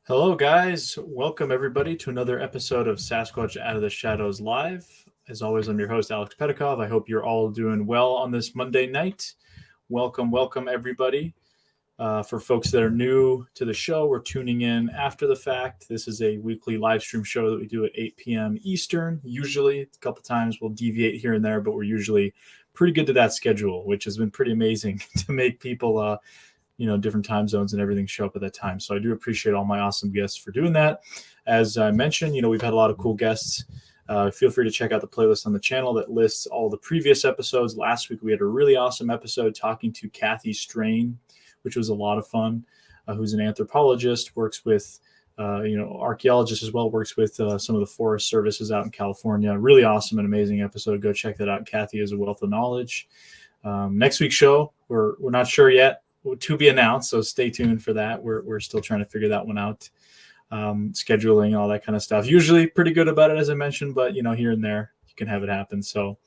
Hello, guys. Welcome, everybody, to another episode of Sasquatch Out of the Shadows Live. As always, I'm your host, Alex Pedikov. I hope you're all doing well on this Monday night. Welcome, everybody. For folks that are new to the show, we're tuning in after the fact. This is a weekly live stream show that we do at 8 p.m. Eastern. Usually, a couple times we'll deviate here and there, but we're usually pretty good to that schedule, which has been pretty amazing to make people different time zones and everything show up at that time. So I do appreciate all my awesome guests for doing that. As I mentioned, we've had a lot of cool guests. Feel free to check out the playlist on the channel that lists all the previous episodes. Last week, we had a really awesome episode talking to Kathy Strain, which was a lot of fun, who's an anthropologist, works with, archaeologist as well, works with some of the forest services out in California. Really awesome and amazing episode. Go check that out. Kathy is a wealth of knowledge. Next week's show, we're not sure yet, to be announced, so stay tuned for that. We're still trying to figure that one out, scheduling, all that kind of stuff. Usually pretty good about it, as I mentioned, but here and there you can have it happen. So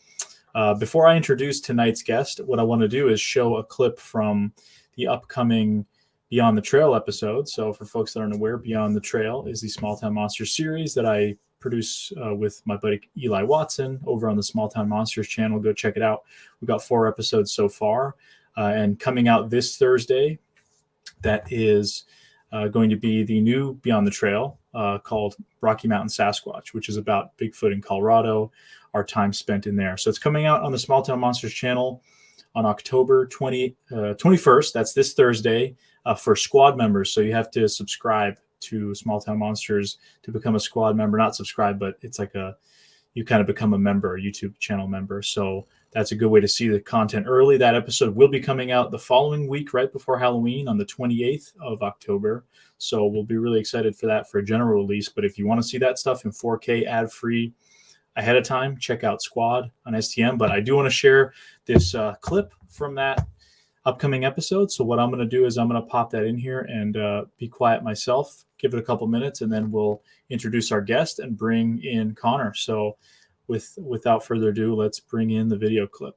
before I introduce tonight's guest, what I want to do is show a clip from the upcoming Beyond the Trail episode. So for folks that aren't aware, Beyond the Trail is the Small Town Monsters series that I produce with my buddy Eli Watson over on the Small Town Monsters channel. Go check it out. We've got 4 episodes so far. And coming out this Thursday, that is going to be the new Beyond the Trail called Rocky Mountain Sasquatch, which is about Bigfoot in Colorado, our time spent in there. So it's coming out on the Small Town Monsters channel on October 21st. That's this Thursday for squad members. So you have to subscribe to Small Town Monsters to become a squad member. Not subscribe, but it's like you kind of become a member, a YouTube channel member. So that's a good way to see the content early. That episode will be coming out the following week, right before Halloween, on the 28th of October. So we'll be really excited for that for a general release. But if you want to see that stuff in 4K ad-free ahead of time, check out Squad on STM. But I do want to share this clip from that upcoming episode. So what I'm going to do is I'm going to pop that in here and be quiet myself, give it a couple minutes, and then we'll introduce our guest and bring in Connor. So without further ado, let's bring in the video clip.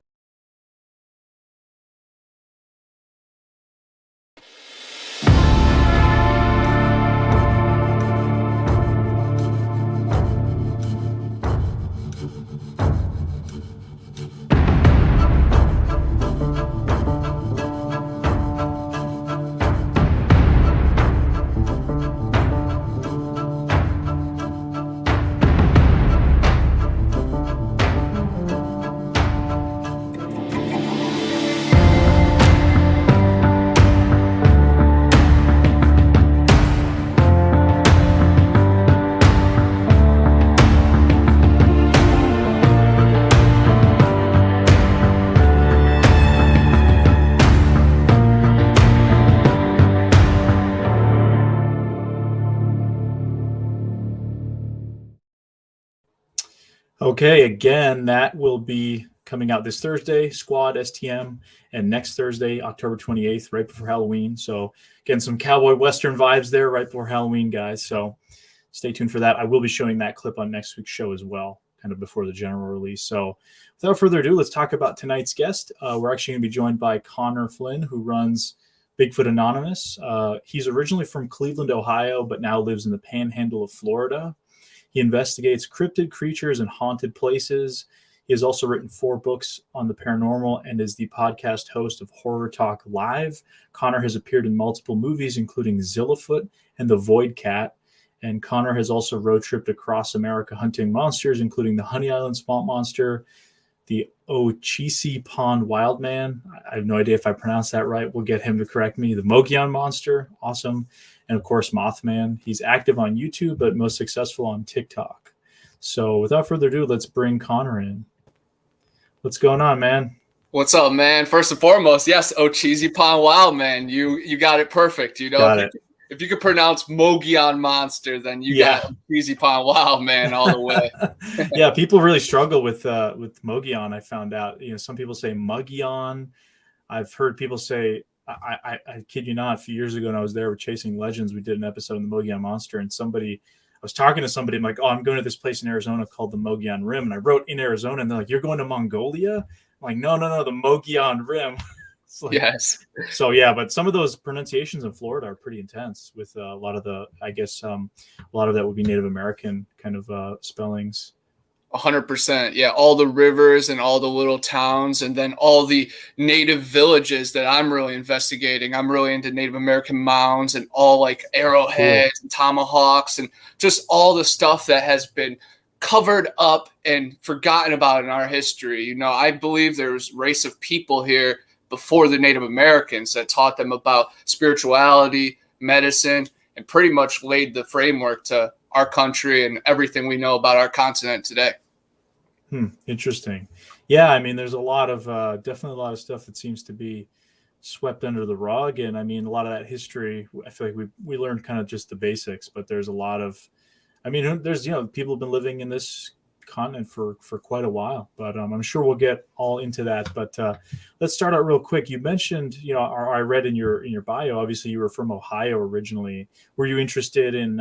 Okay, again, that will be coming out this Thursday, Squad STM, and next Thursday, October 28th, right before Halloween. So again, some cowboy western vibes there right before Halloween, guys. So stay tuned for that. I will be showing that clip on next week's show as well, kind of before the general release. So without further ado, let's talk about tonight's guest. We're actually going to be joined by Connor Flynn, who runs Bigfoot Anonymous. He's originally from Cleveland, Ohio, but now lives in the panhandle of Florida. He investigates cryptid creatures and haunted places. He has also written 4 books on the paranormal and is the podcast host of Horror Talk Live. Connor has appeared in multiple movies, including Zillafoot and The Void Cat. And Connor has also road tripped across America hunting monsters, including the Honey Island Swamp Monster, the Ochisi Pond Wildman. I have no idea if I pronounced that right. We'll get him to correct me. The Mogollon Monster. Awesome. And of course, Mothman. He's active on YouTube, but most successful on TikTok. So without further ado, let's bring Connor in. What's going on, man? What's up, man? First and foremost, yes, Ochisi Pond Wild, man. You got it perfect. If you could pronounce Mogollon Monster, then you got Ochisi Pond Wild, man, all the way. Yeah, people really struggle with Mogollon. I found out. Some people say Mogollon. I've heard people say. I kid you not, a few years ago when I was there with Chasing Legends, we did an episode on the Mogollon Monster, and I was talking to somebody, I'm like, I'm going to this place in Arizona called the Mogollon Rim, and I wrote in Arizona, and they're like, you're going to Mongolia? I'm like, no, the Mogollon Rim. Like, yes. So yeah, but some of those pronunciations in Florida are pretty intense with a lot of the, I guess, a lot of that would be Native American kind of spellings. 100%. Yeah. All the rivers and all the little towns, and then all the native villages that I'm really investigating. I'm really into Native American mounds and all like arrowheads and tomahawks and just all the stuff that has been covered up and forgotten about in our history. You know, I believe there's a race of people here before the Native Americans that taught them about spirituality, medicine, and pretty much laid the framework to our country and everything we know about our continent today. Interesting. Yeah, I mean, there's a lot of definitely a lot of stuff that seems to be swept under the rug, and I mean, a lot of that history. I feel like we learned kind of just the basics, but there's a lot of, I mean, there's people have been living in this continent for quite a while, but I'm sure we'll get all into that. But let's start out real quick. You mentioned, I read in your bio, obviously you were from Ohio originally. Were you interested in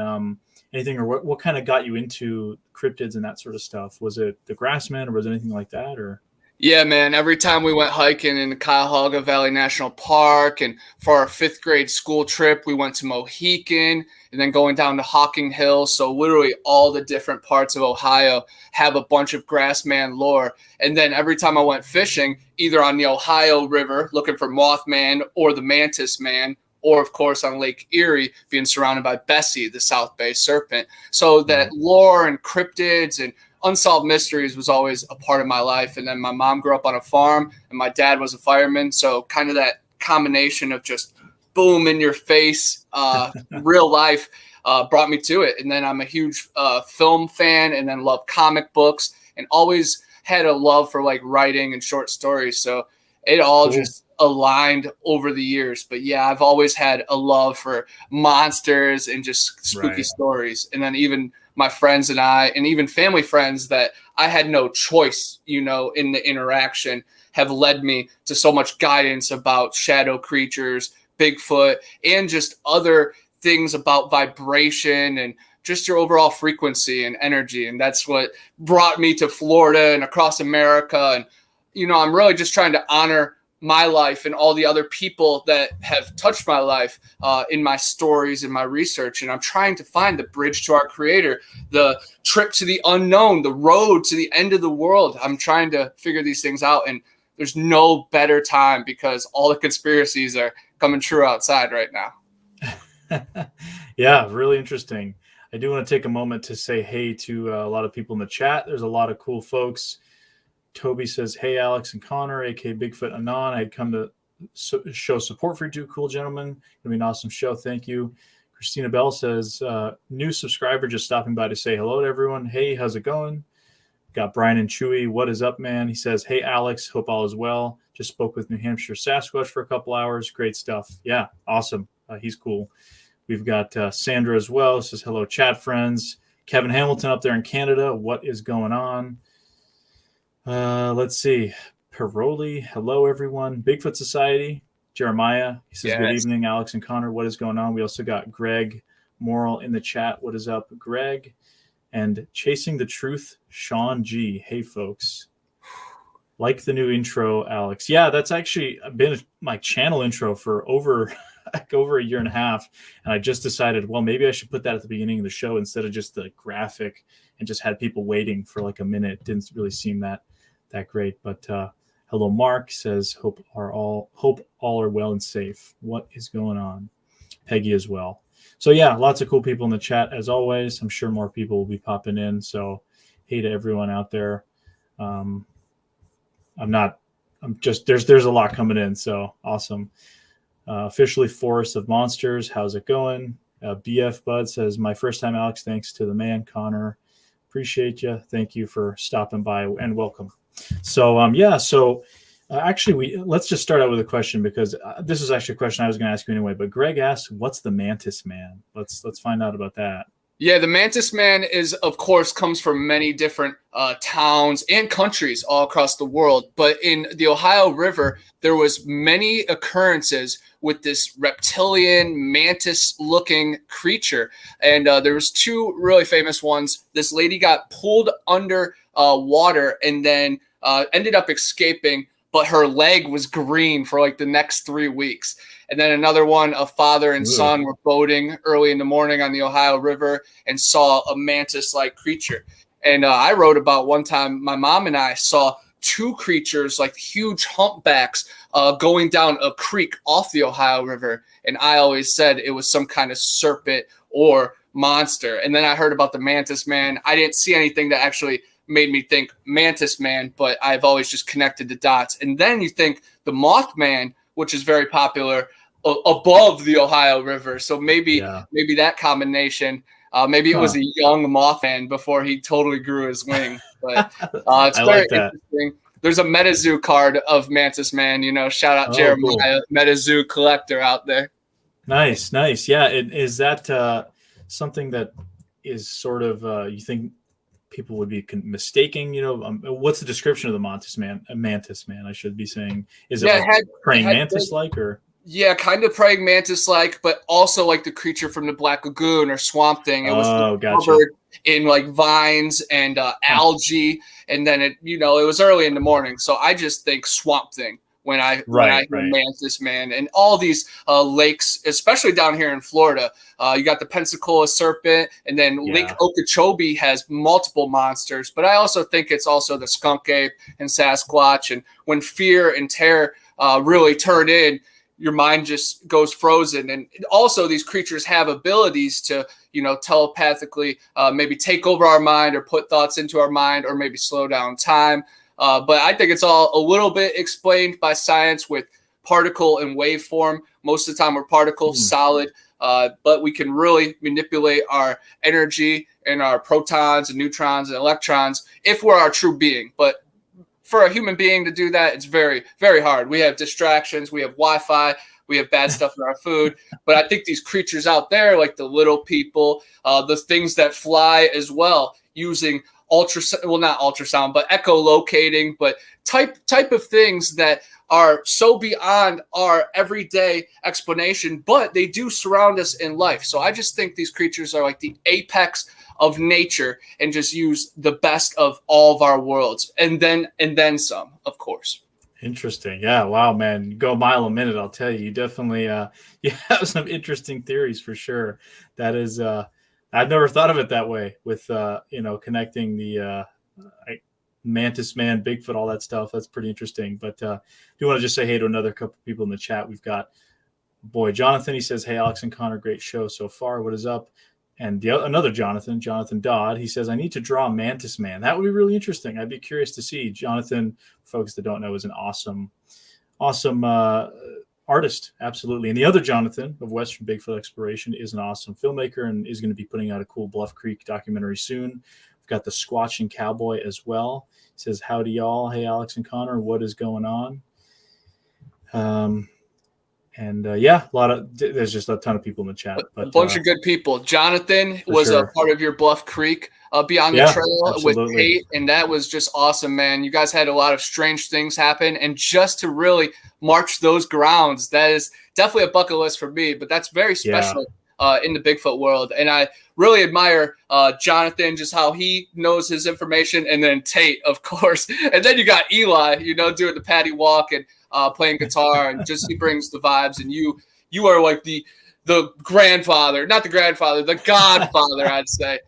anything, or what kind of got you into cryptids and that sort of stuff? Was it the Grassman, or was it anything like that, or? Yeah, man. Every time we went hiking in the Cuyahoga Valley National Park, and for our 5th grade school trip, we went to Mohican and then going down to Hocking Hills. So literally all the different parts of Ohio have a bunch of Grassman lore. And then every time I went fishing, either on the Ohio River looking for Mothman or the Mantis Man, or of course on Lake Erie being surrounded by Bessie, the South Bay serpent. So that lore and cryptids and unsolved mysteries was always a part of my life. And then my mom grew up on a farm and my dad was a fireman. So kind of that combination of just boom in your face, real life brought me to it. And then I'm a huge film fan, and then love comic books, and always had a love for like writing and short stories. So it all just aligned over the years. But yeah, I've always had a love for monsters and just spooky stories. And then even my friends and I, and even family friends that I had no choice, in the interaction, have led me to so much guidance about shadow creatures, Bigfoot, and just other things about vibration and just your overall frequency and energy. And that's what brought me to Florida and across America. And, I'm really just trying to honor my life and all the other people that have touched my life in my stories and my research. And I'm trying to find the bridge to our creator, the trip to the unknown, the road to the end of the world. I'm trying to figure these things out. And there's no better time because all the conspiracies are coming true outside right now. Yeah, really interesting. I do want to take a moment to say hey to a lot of people in the chat. There's a lot of cool folks. Toby says, hey, Alex and Connor, aka Bigfoot Anon. I'd come to show support for you two cool gentlemen. It'll be an awesome show. Thank you. Christina Bell says, new subscriber just stopping by to say hello to everyone. Hey, how's it going? Got Brian and Chewy. What is up, man? He says, hey, Alex, hope all is well. Just spoke with New Hampshire Sasquatch for a couple hours. Great stuff. Yeah, awesome. He's cool. We've got Sandra as well. Says, hello, chat friends. Kevin Hamilton up there in Canada. What is going on? Let's see. Paroli. Hello, everyone. Bigfoot Society. Jeremiah. He says, good evening, Alex and Connor. What is going on? We also got Greg Morrill in the chat. What is up, Greg? And Chasing the Truth, Sean G. Hey, folks. Like the new intro, Alex. Yeah, that's actually been my channel intro for over a year and a half. And I just decided, well, maybe I should put that at the beginning of the show instead of just the graphic, and just had people waiting for like a minute. It didn't really seem that great. But hello, Mark says, hope all are well and safe. What is going on? Peggy as well. So yeah, lots of cool people in the chat as always. I'm sure more people will be popping in. So hey to everyone out there. There's a lot coming in. So awesome. Officially Forest of Monsters. How's it going? BF Bud says, my first time, Alex. Thanks to the man, Connor. Appreciate you. Thank you for stopping by and welcome. So actually, let's just start out with a question, because this is actually a question I was going to ask you anyway. But Greg asked, "What's the Mantis Man?" Let's find out about that. Yeah, the Mantis Man comes from many different towns and countries all across the world. But in the Ohio River, there was many occurrences with this reptilian mantis-looking creature, and there was two really famous ones. This lady got pulled under water and then ended up escaping but her leg was green for like the next 3 weeks. And then another one, a father and son were boating early in the morning on the Ohio River and saw a mantis-like creature. And I wrote about one time my mom and I saw two creatures, like huge humpbacks, going down a creek off the Ohio River. And I always said it was some kind of serpent or monster. And then I heard about the mantis man. I didn't see anything that actually made me think mantis man, but I've always just connected the dots. And then you think the mothman, which is very popular above the Ohio River. So maybe that combination, maybe it was a young mothman before he totally grew his wing. But it's very interesting. There's a MetaZoo card of mantis man. Shout out Jeremiah, cool. MetaZoo collector out there. Nice. Yeah, is that something that is sort of you think people would be mistaking? What's the description of the mantis man? A mantis man, I should be saying. Is it praying mantis like or? Yeah, kind of praying mantis-like, but also like the creature from the Black Lagoon or Swamp Thing. It was covered in like vines and algae, and then it was early in the morning, so I just think Swamp Thing when I hear mantis man. And all these lakes, especially down here in Florida, you got the Pensacola serpent, and then Lake Okeechobee has multiple monsters. But I also think it's also the skunk ape and Sasquatch, and when fear and terror really turn in, your mind just goes frozen. And also these creatures have abilities to, telepathically maybe take over our mind or put thoughts into our mind or maybe slow down time. But I think it's all a little bit explained by science with particle and waveform. Most of the time we're particle solid, but we can really manipulate our energy and our protons and neutrons and electrons if we're our true being. But for a human being to do that, it's very, very hard. We have distractions. We have Wi-Fi. We have bad stuff in our food. But I think these creatures out there, like the little people, the things that fly as well, using not ultrasound, but echolocating, but type of things that are so beyond our everyday explanation, but they do surround us in life. So I just think these creatures are like the apex of nature and just use the best of all of our worlds and then some, of course. Interesting. Yeah. Wow, man. You go a mile a minute, I'll tell you. You definitely you have some interesting theories for sure. That is I've never thought of it that way with connecting the mantis man, Bigfoot, all that stuff. That's pretty interesting. But do you want to just say hey to another couple people in the chat? We've got Jonathan. He says, hey, Alex and Connor, great show so far. What is up? And another Jonathan Dodd, he says, I need to draw a mantis man. That would be really interesting. I'd be curious to see. Jonathan, folks that don't know, is an awesome artist. Absolutely. And the other Jonathan of Western Bigfoot Exploration is an awesome filmmaker and is going to be putting out a cool Bluff Creek documentary soon. We've got the Squatching Cowboy as well. He says, howdy y'all. Hey, Alex and Connor, what is going on? There's just a ton of people in the chat. But, a bunch of good people. Jonathan was a part of your Bluff Creek Beyond the Trail with Tate, and that was just awesome, man. You guys had a lot of strange things happen, and just to really march those grounds, that is definitely a bucket list for me, but that's very special in the Bigfoot world. And I really admire Jonathan, just how he knows his information, and then Tate, of course. And then you got Eli, doing the patty walk and playing guitar, and just he brings the vibes. And you are like the godfather, I'd say.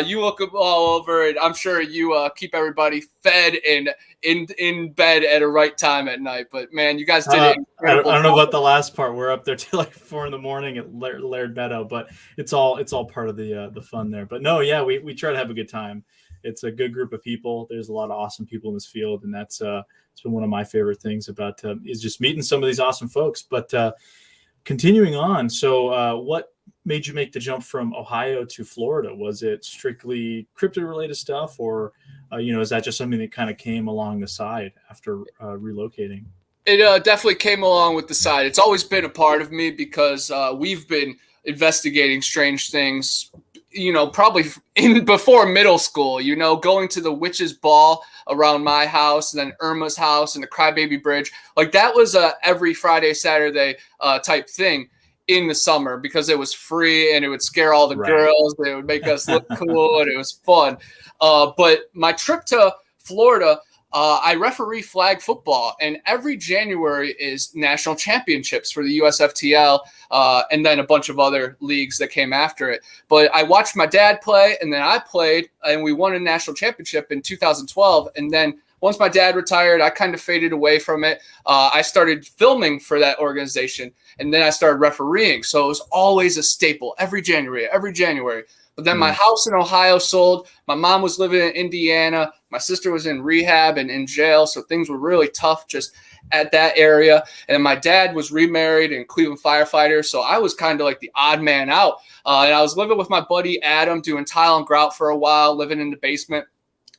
You look all over, and I'm sure you keep everybody fed and in bed at a right time at night. But man, you guys did it. I don't know about the last part. We're up there till like 4 a.m. at Laird Meadow, but it's all part of the fun there. But no, yeah, we try to have a good time. It's a good group of people. There's a lot of awesome people in this field, and that's it's been one of my favorite things about is just meeting some of these awesome folks. But continuing on, so what made you make the jump from Ohio to Florida? Was it strictly cryptid-related stuff, or is that just something that kind of came along the side after relocating? It definitely came along with the side. It's always been a part of me because we've been investigating strange things, probably before middle school, going to the witch's ball around my house, and then Irma's house and the Crybaby Bridge. Like that was every Friday, Saturday type thing in the summer because it was free and it would scare all the girls. It would make us look cool and it was fun. But my trip to Florida I referee flag football, and every January is national championships for the USFTL, and then a bunch of other leagues that came after it. But I watched my dad play, and then I played, and we won a national championship in 2012. And then once my dad retired, I kind of faded away from it. I started filming for that organization, and then I started refereeing. So it was always a staple every January. But then my house in Ohio sold. My mom was living in Indiana. My sister was in rehab and in jail, so things were really tough just at that area. And my dad was remarried and Cleveland firefighter, so I was kind of like the odd man out. And I was living with my buddy Adam, doing tile and grout for a while, living in the basement.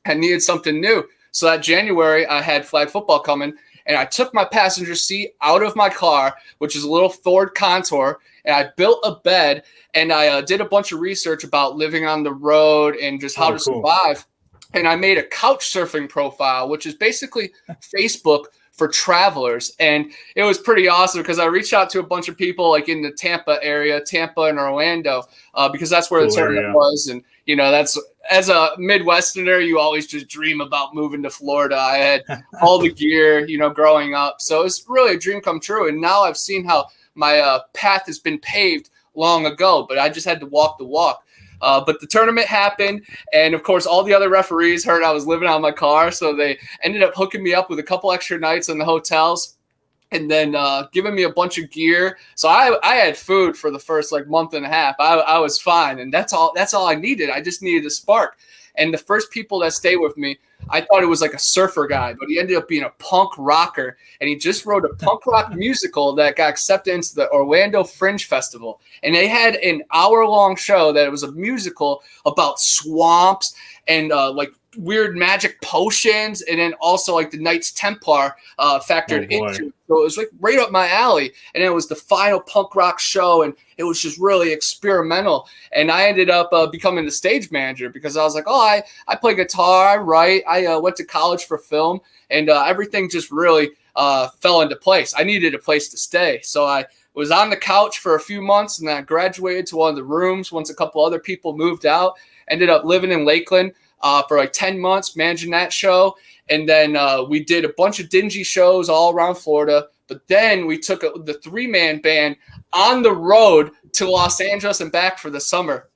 I needed something new. So that January, I had flag football coming, and I took my passenger seat out of my car, which is a little Ford Contour, and I built a bed, and I did a bunch of research about living on the road and just how to survive. And I made a couch surfing profile, which is basically Facebook for travelers. And it was pretty awesome because I reached out to a bunch of people like in the Tampa area, Tampa and Orlando, because that's where the tournament was. And, you know, that's, as a Midwesterner, you always just dream about moving to Florida. I had all the gear, you know, growing up. So it's really a dream come true. And now I've seen how my path has been paved long ago, but I just had to walk the walk. But the tournament happened, and of course, all the other referees heard I was living out of my car, so they ended up hooking me up with a couple extra nights in the hotels, and then giving me a bunch of gear. So I had food for the first like month and a half. I was fine, and that's all I needed. I just needed a spark. And the first people that stayed with me, I thought it was like a surfer guy, but he ended up being a punk rocker, and he just wrote a punk rock musical that got accepted into the Orlando Fringe Festival. And they had an hour-long show that it was a musical about swamps and like weird magic potions, and then also like the Knights Templar factored into it. So it was like right up my alley, and it was the final punk rock show, and it was just really experimental. And I ended up becoming the stage manager because I was like, oh, I play guitar, I write, I went to college for film, and everything just really fell into place. I needed a place to stay, so I was on the couch for a few months, and then I graduated to one of the rooms once a couple other people moved out. Ended up living in Lakeland for like 10 months, managing that show. And then we did a bunch of dingy shows all around Florida. But then we took the 3-man band on the road to Los Angeles and back for the summer.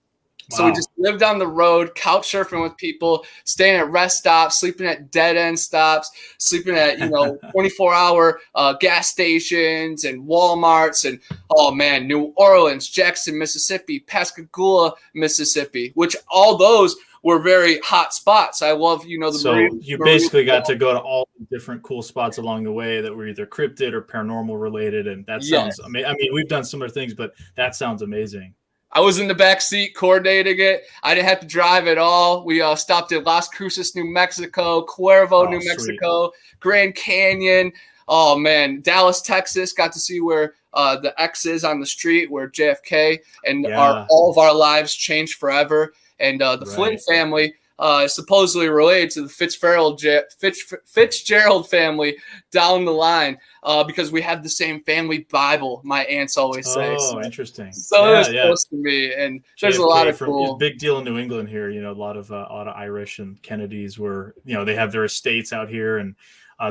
Wow. So we just lived on the road, couch surfing with people, staying at rest stops, sleeping at dead end stops, sleeping at 24-hour gas stations and Walmarts, and oh man, New Orleans, Jackson, Mississippi, Pascagoula, Mississippi, which all those were very hot spots. I love, the so you basically got to go to all the different cool spots along the way that were either cryptid or paranormal related, and that sounds amazing. I mean, we've done similar things, but that sounds amazing. I was in the back seat coordinating it. I didn't have to drive at all. We stopped at Las Cruces, New Mexico, Cuervo, New Mexico, Grand Canyon. Oh, man. Dallas, Texas. Got to see where the X is on the street, where JFK, and all of our lives changed forever. And the Flynn family is supposedly related to the Fitzgerald family down the line because we have the same family Bible, my aunts always say. Oh, interesting. So it's close to me. And there's a lot of cool. Big deal in New England here. A lot of Irish and Kennedys were, they have their estates out here. And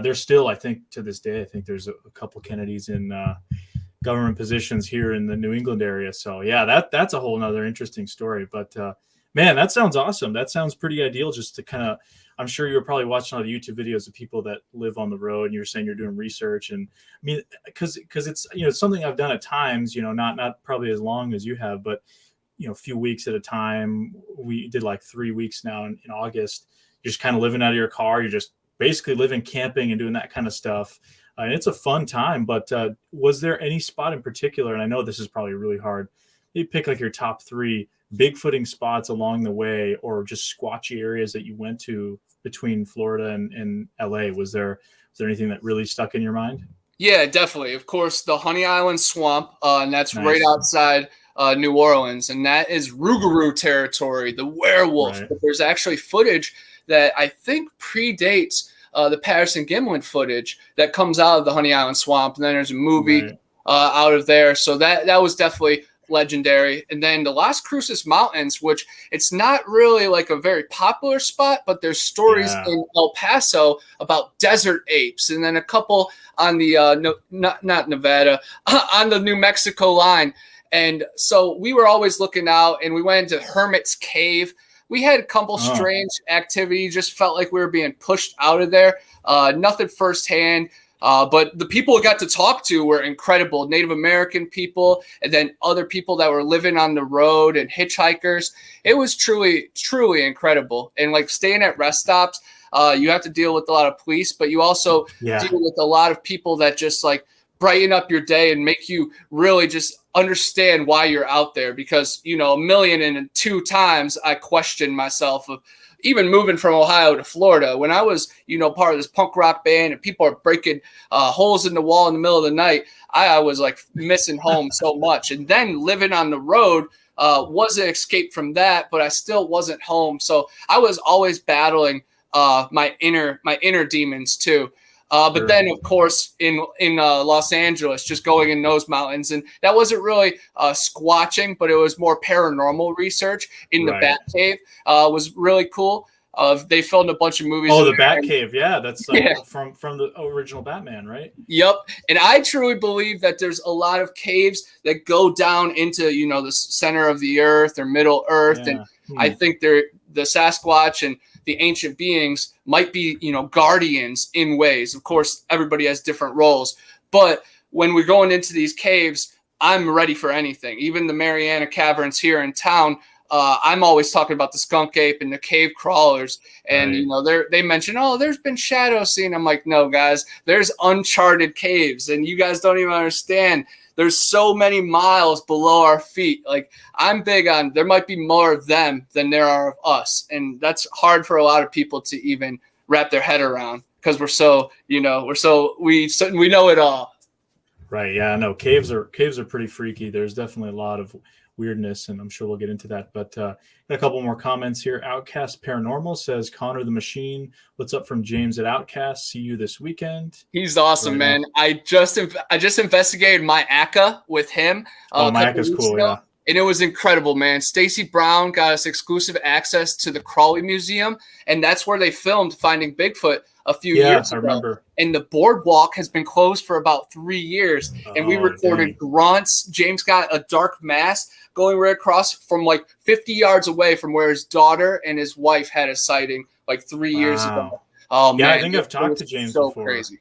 there's still, I think, to this day, I think there's a couple Kennedys in government positions here in the New England area. So, yeah, that's a whole nother interesting story. But man, that sounds awesome. That sounds pretty ideal just to kind of, I'm sure you're probably watching a lot of YouTube videos of people that live on the road, and you're saying you're doing research. And I mean, because it's, something I've done at times, not probably as long as you have, but, a few weeks at a time. We did like 3 weeks now in August. You're just kind of living out of your car. You're just basically living, camping and doing that kind of stuff. And it's a fun time, but was there any spot in particular? And I know this is probably really hard. You pick like your top 3 Bigfooting spots along the way, or just squatchy areas that you went to between Florida and LA. Was there anything that really stuck in your mind? Yeah, definitely. Of course, the Honey Island Swamp, and that's right outside New Orleans, and that is Rougarou territory, the werewolf. Right. But there's actually footage that I think predates the Patterson Gimlin footage that comes out of the Honey Island Swamp, and then there's a movie out of there. So that was definitely legendary. And then the Las Cruces Mountains, which it's not really like a very popular spot, but there's stories in El Paso about desert apes, and then a couple on the not Nevada, on the New Mexico line. And so we were always looking out, and we went into Hermit's Cave. We had a couple strange activity, just felt like we were being pushed out of there. Nothing firsthand. But the people we got to talk to were incredible. Native American people, and then other people that were living on the road and hitchhikers. It was truly, truly incredible. And like staying at rest stops, you have to deal with a lot of police, but you also deal with a lot of people that just like brighten up your day and make you really just understand why you're out there. Because, you know, 1,000,002 times I questioned myself of even moving from Ohio to Florida when I was, you know, part of this punk rock band and people are breaking holes in the wall in the middle of the night. I was like missing home so much. And then living on the road was an escape from that, but I still wasn't home. So I was always battling my inner demons too. But then, of course, in Los Angeles, just going in those mountains, and that wasn't really squatching, but it was more paranormal research in the Bat Cave. Was really cool. They filmed a bunch of movies. Oh, the Bat Cave, that's from the original Batman, right? Yep. And I truly believe that there's a lot of caves that go down into, you know, the center of the earth or middle earth, and I think the Sasquatch and the ancient beings might be, you know, guardians in ways. Of course, everybody has different roles. But when we're going into these caves, I'm ready for anything. Even the Mariana Caverns here in town, I'm always talking about the skunk ape and the cave crawlers. And, you know, they mention, oh, there's been shadows seen. I'm like, no, guys, there's uncharted caves. And you guys don't even understand. There's so many miles below our feet. Like, I'm big on there might be more of them than there are of us. And that's hard for a lot of people to even wrap their head around because we're so, you know, we know it all. Right. Yeah, no, caves are pretty freaky. There's definitely a lot of weirdness, and I'm sure we'll get into that. But got a couple more comments here. Outcast Paranormal says, Connor the Machine, what's up from James at Outcast? See you this weekend. He's awesome, man. I just investigated my ACA with him. My ACA's cool, ago, and it was incredible, man. Stacy Brown got us exclusive access to the Crawley Museum, and that's where they filmed Finding Bigfoot a few years ago. I remember. And the boardwalk has been closed for about 3 years, and we recorded grunts. James got a dark mass going right across from like 50 yards away from where his daughter and his wife had a sighting like 3 years ago. Oh, yeah, man, I think I've talked to James so before. Crazy.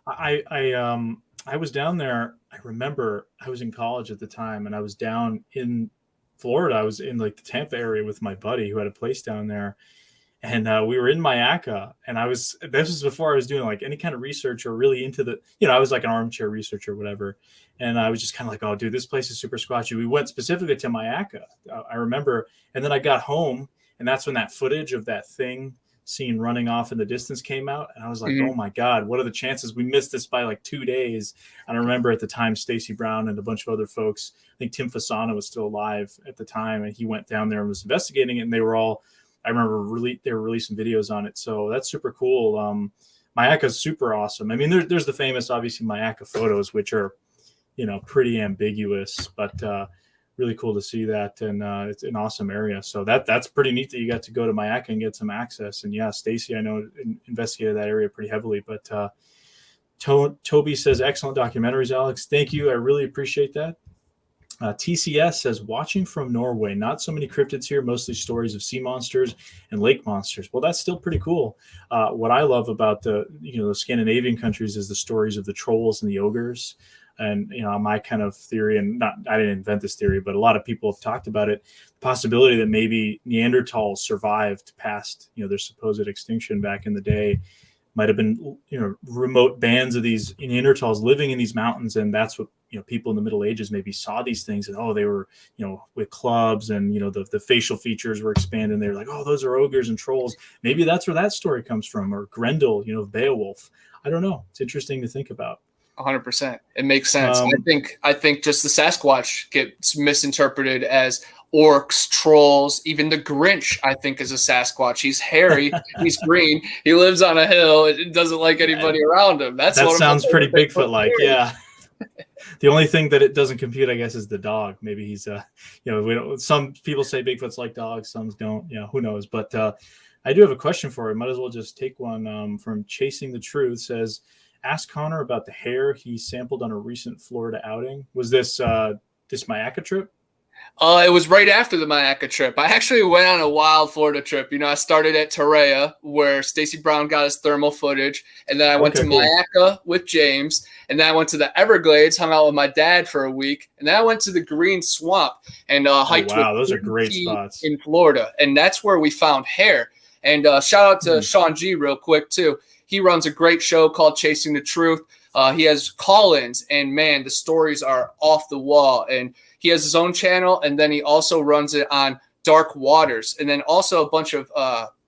I was down there. I remember I was in college at the time, and I was down in Florida. I was in like the Tampa area with my buddy who had a place down there. And we were in Mayaca, and this was before I was doing like any kind of research or really into the, you know, I was like an armchair researcher or whatever. And I was just kind of like, oh, dude, this place is super squatchy. We went specifically to Mayaca, I remember. And then I got home, and that's when that footage of that thing seen running off in the distance came out. And I was like, oh my God, what are the chances we missed this by like 2 days? And I remember at the time, Stacy Brown and a bunch of other folks, I think Tim Fasana was still alive at the time. And he went down there and was investigating it. And they were all, I remember they were releasing videos on it. So that's super cool. Mayaca is super awesome. I mean, there's the famous, obviously, Mayaca photos, which are, you know, pretty ambiguous, but really cool to see that. And it's an awesome area. So that's pretty neat that you got to go to Mayaca and get some access. And yeah, Stacy, I know, investigated that area pretty heavily. But Toby says, excellent documentaries, Alex. Thank you. I really appreciate that. TCS says, watching from Norway, not so many cryptids here, mostly stories of sea monsters and lake monsters. Well, that's still pretty cool. What I love about the Scandinavian countries is the stories of the trolls and the ogres. And, you know, my kind of theory, and I didn't invent this theory, but a lot of people have talked about it, the possibility that maybe Neanderthals survived past, you know, their supposed extinction back in the day. Might have been, you know, remote bands of these Neanderthals living in these mountains. And that's what, you know, people in the Middle Ages maybe saw these things and, oh, they were, you know, with clubs and, you know, the facial features were expanding. They're like, oh, those are ogres and trolls. Maybe that's where that story comes from. Or Grendel, you know, Beowulf. I don't know. It's interesting to think about. 100%. It makes sense. I think just the Sasquatch gets misinterpreted as orcs, trolls, even the Grinch, I think, is a Sasquatch. He's hairy, he's green, he lives on a hill, it doesn't like anybody around him. That sounds pretty Bigfoot-like, yeah. The only thing that it doesn't compute, I guess, is the dog. Maybe he's some people say Bigfoot's like dogs, some don't. Who knows? But I do have a question for you. Might as well just take one from Chasing the Truth. Says, ask Connor about the hair he sampled on a recent Florida outing. Was this Mayaca trip? It was right after the Mayaca trip. I actually went on a wild Florida trip. I started at Torreya, where Stacy Brown got his thermal footage, and then I went to Mayaca with James, and then I went to the Everglades, hung out with my dad for a week, and then I went to the Green Swamp and hiked. Wow, those are great spots in Florida, and that's where we found hair. And shout out to Sean G real quick too. He runs a great show called Chasing the Truth. He has call-ins, and man, the stories are off the wall. And he has his own channel, and then he also runs it on Dark Waters, and then also a bunch of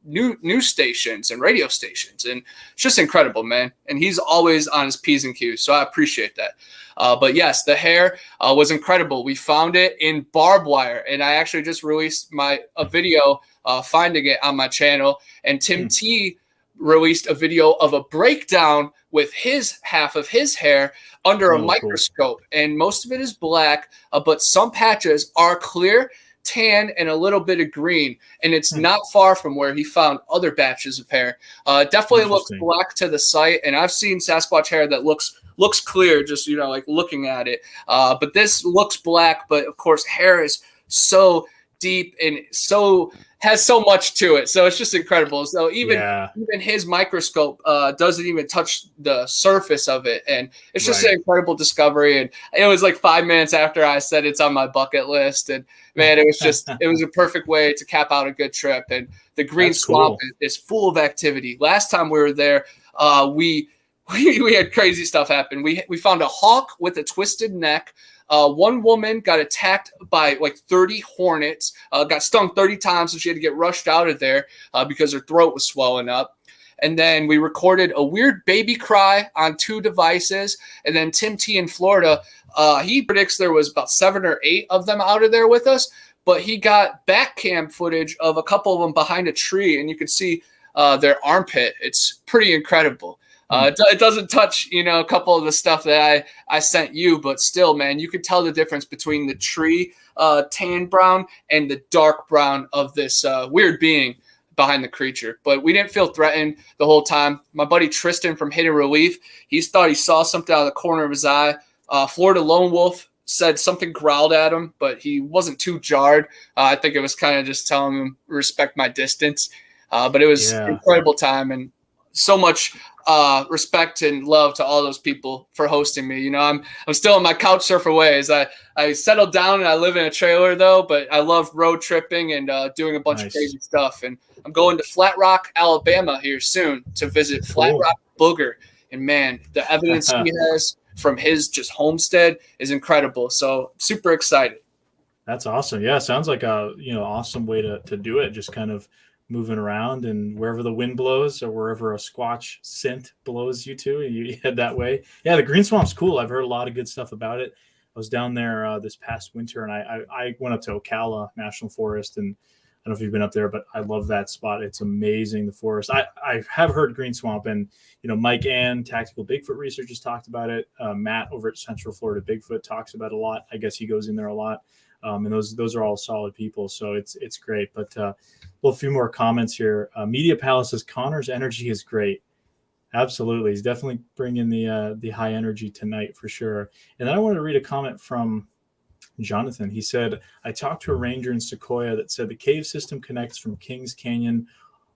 news stations and radio stations. And it's just incredible, man. And he's always on his P's and Q's, so I appreciate that. But yes, the hair was incredible. We found it in barbed wire, and I actually just released a video finding it on my channel. And Tim T released a video of a breakdown with his half of his hair under a microscope. Cool. And most of it is black, but some patches are clear, tan, and a little bit of green. And it's not far from where he found other batches of hair. Definitely looks black to the sight. And I've seen Sasquatch hair that looks clear, just, like looking at it. But this looks black, but of course hair is so deep and has so much to it. So it's just incredible. So even his microscope doesn't even touch the surface of it. And it's just an incredible discovery. And it was like 5 minutes after I said it's on my bucket list. And man, it was a perfect way to cap out a good trip. And the Green Swamp is full of activity. Last time we were there, we had crazy stuff happen. We found a hawk with a twisted neck. One woman got attacked by like 30 hornets, got stung 30 times, so she had to get rushed out of there because her throat was swelling up. And then we recorded a weird baby cry on 2 devices. And then Tim T in Florida, he predicts there was about 7 or 8 of them out of there with us, but he got back cam footage of a couple of them behind a tree, and you could see their armpit. It's pretty incredible. It doesn't touch, a couple of the stuff that I sent you, but still, man, you could tell the difference between the tree tan brown and the dark brown of this weird being behind the creature. But we didn't feel threatened the whole time. My buddy Tristan from Hidden Relief, he thought he saw something out of the corner of his eye. Florida Lone Wolf said something growled at him, but he wasn't too jarred. I think it was kind of just telling him, respect my distance. But it was an incredible time, and so much respect and love to all those people for hosting me. I'm still in my couch surfer ways. I settled down and I live in a trailer though, but I love road tripping and doing a bunch of crazy stuff. And I'm going to Flat Rock, Alabama here soon to visit Flat Rock Booger. And man, the evidence he has from his just homestead is incredible. So super excited. That's awesome. Yeah. Sounds like a, awesome way to do it. Just kind of moving around, and wherever the wind blows or wherever a Squatch scent blows you to, you head that way. Yeah, the Green Swamp's cool. I've heard a lot of good stuff about it. I was down there this past winter, and I went up to Ocala National Forest, and I don't know if you've been up there, but I love that spot. It's amazing, the forest. I have heard Green Swamp, and Mike Ann, Tactical Bigfoot Researchers, talked about it. Matt over at Central Florida Bigfoot talks about it a lot. I guess he goes in there a lot. And those are all solid people, so it's great. But a few more comments here. Media Palace says Connor's energy is great. Absolutely, he's definitely bringing the high energy tonight for sure. And then I wanted to read a comment from Jonathan. He said, I talked to a ranger in Sequoia that said the cave system connects from Kings Canyon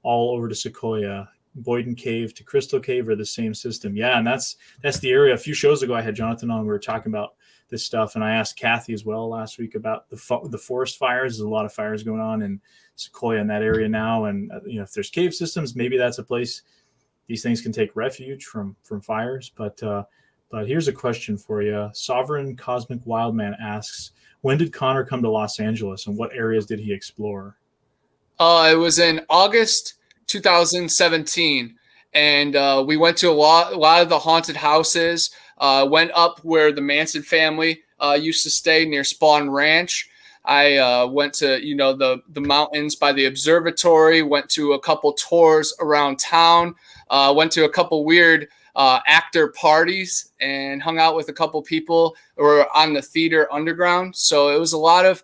all over to Sequoia. Boyden Cave to Crystal Cave are the same system. Yeah, and that's the area. A few shows ago, I had Jonathan on. We were talking about this stuff, and I asked Kathy as well last week about the forest fires. There's a lot of fires going on in Sequoia in that area now, and if there's cave systems, maybe that's a place these things can take refuge from fires. But here's a question for you. Sovereign Cosmic Wildman asks, when did Connor come to Los Angeles, and what areas did he explore? It was in August 2017, and we went to a lot of the haunted houses. Went up where the Manson family used to stay near Spawn Ranch. I went to the mountains by the observatory. Went to a couple tours around town. Went to a couple weird actor parties and hung out with a couple people who were on the theater underground. So it was a lot of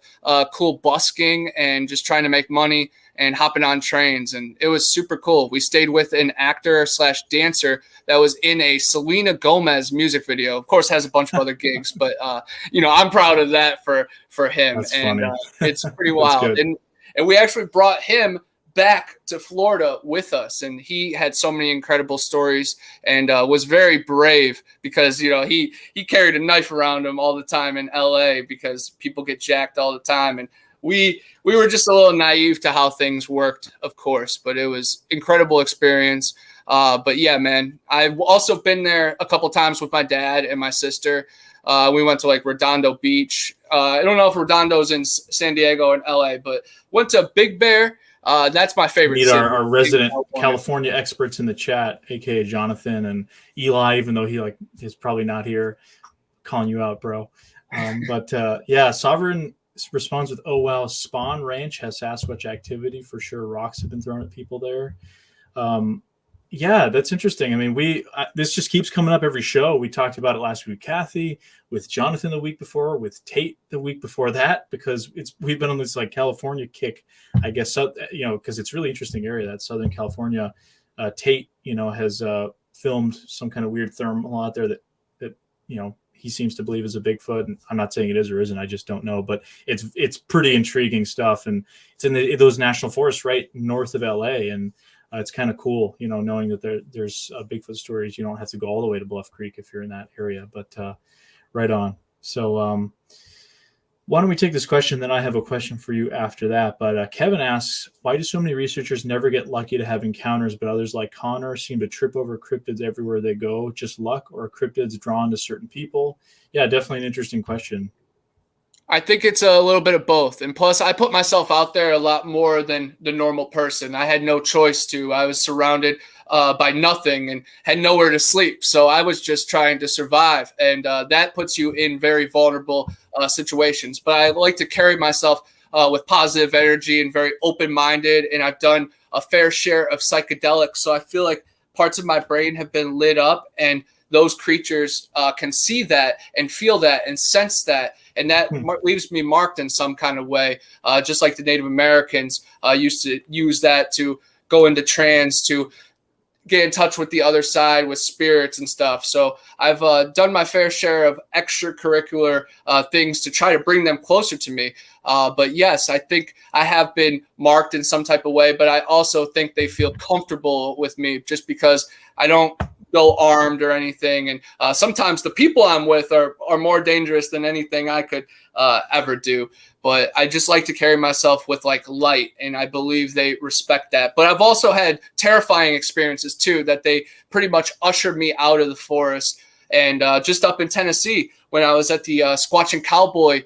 cool busking and just trying to make money and hopping on trains. And it was super cool. We stayed with an actor / dancer that was in a Selena Gomez music video. Of course, has a bunch of other gigs, but I'm proud of that for him. That's and funny. It's pretty wild. And we actually brought him back to Florida with us, and he had so many incredible stories and was very brave because he carried a knife around him all the time in LA because people get jacked all the time, and we were just a little naive to how things worked, of course, but it was incredible experience. But yeah, man, I've also been there a couple times with my dad and my sister. We went to like Redondo Beach. I don't know if Redondo's in San Diego and LA, but went to Big Bear. That's my favorite. Meet our resident California experts in the chat, aka Jonathan and Eli, even though he is probably not here, calling you out, bro. But Sovereign responds with, "Oh wow, Spawn Ranch has Sasquatch activity for sure. Rocks have been thrown at people there." Yeah, that's interesting. I mean, this just keeps coming up every show. We talked about it last week with Kathy, with Jonathan the week before, with Tate the week before that, because we've been on this like California kick, I guess. So, because it's really interesting area, that Southern California. Tate, has filmed some kind of weird thermal out there that he seems to believe is a Bigfoot. And I'm not saying it is or isn't. I just don't know. But it's pretty intriguing stuff, and it's in those national forests right north of LA, and it's kind of cool, knowing that there's Bigfoot stories. You don't have to go all the way to Bluff Creek if you're in that area, but right on. So why don't we take this question? Then I have a question for you after that. But Kevin asks, why do so many researchers never get lucky to have encounters, but others like Connor seem to trip over cryptids everywhere they go? Just luck, or are cryptids drawn to certain people? Yeah, definitely an interesting question. I think it's a little bit of both. And plus, I put myself out there a lot more than the normal person. I had no choice to. I was surrounded by nothing and had nowhere to sleep. So I was just trying to survive. And that puts you in very vulnerable situations. But I like to carry myself with positive energy and very open-minded. And I've done a fair share of psychedelics. So I feel like parts of my brain have been lit up, and those creatures can see that and feel that and sense that. And that leaves me marked in some kind of way, just like the Native Americans used to use that to go into trance, to get in touch with the other side, with spirits and stuff. So I've done my fair share of extracurricular things to try to bring them closer to me. But yes, I think I have been marked in some type of way, but I also think they feel comfortable with me just because I don't go armed or anything. And sometimes the people I'm with are more dangerous than anything I could ever do. But I just like to carry myself with like light, and I believe they respect that. But I've also had terrifying experiences too, that they pretty much ushered me out of the forest. And just up in Tennessee, when I was at the Squatch and Cowboy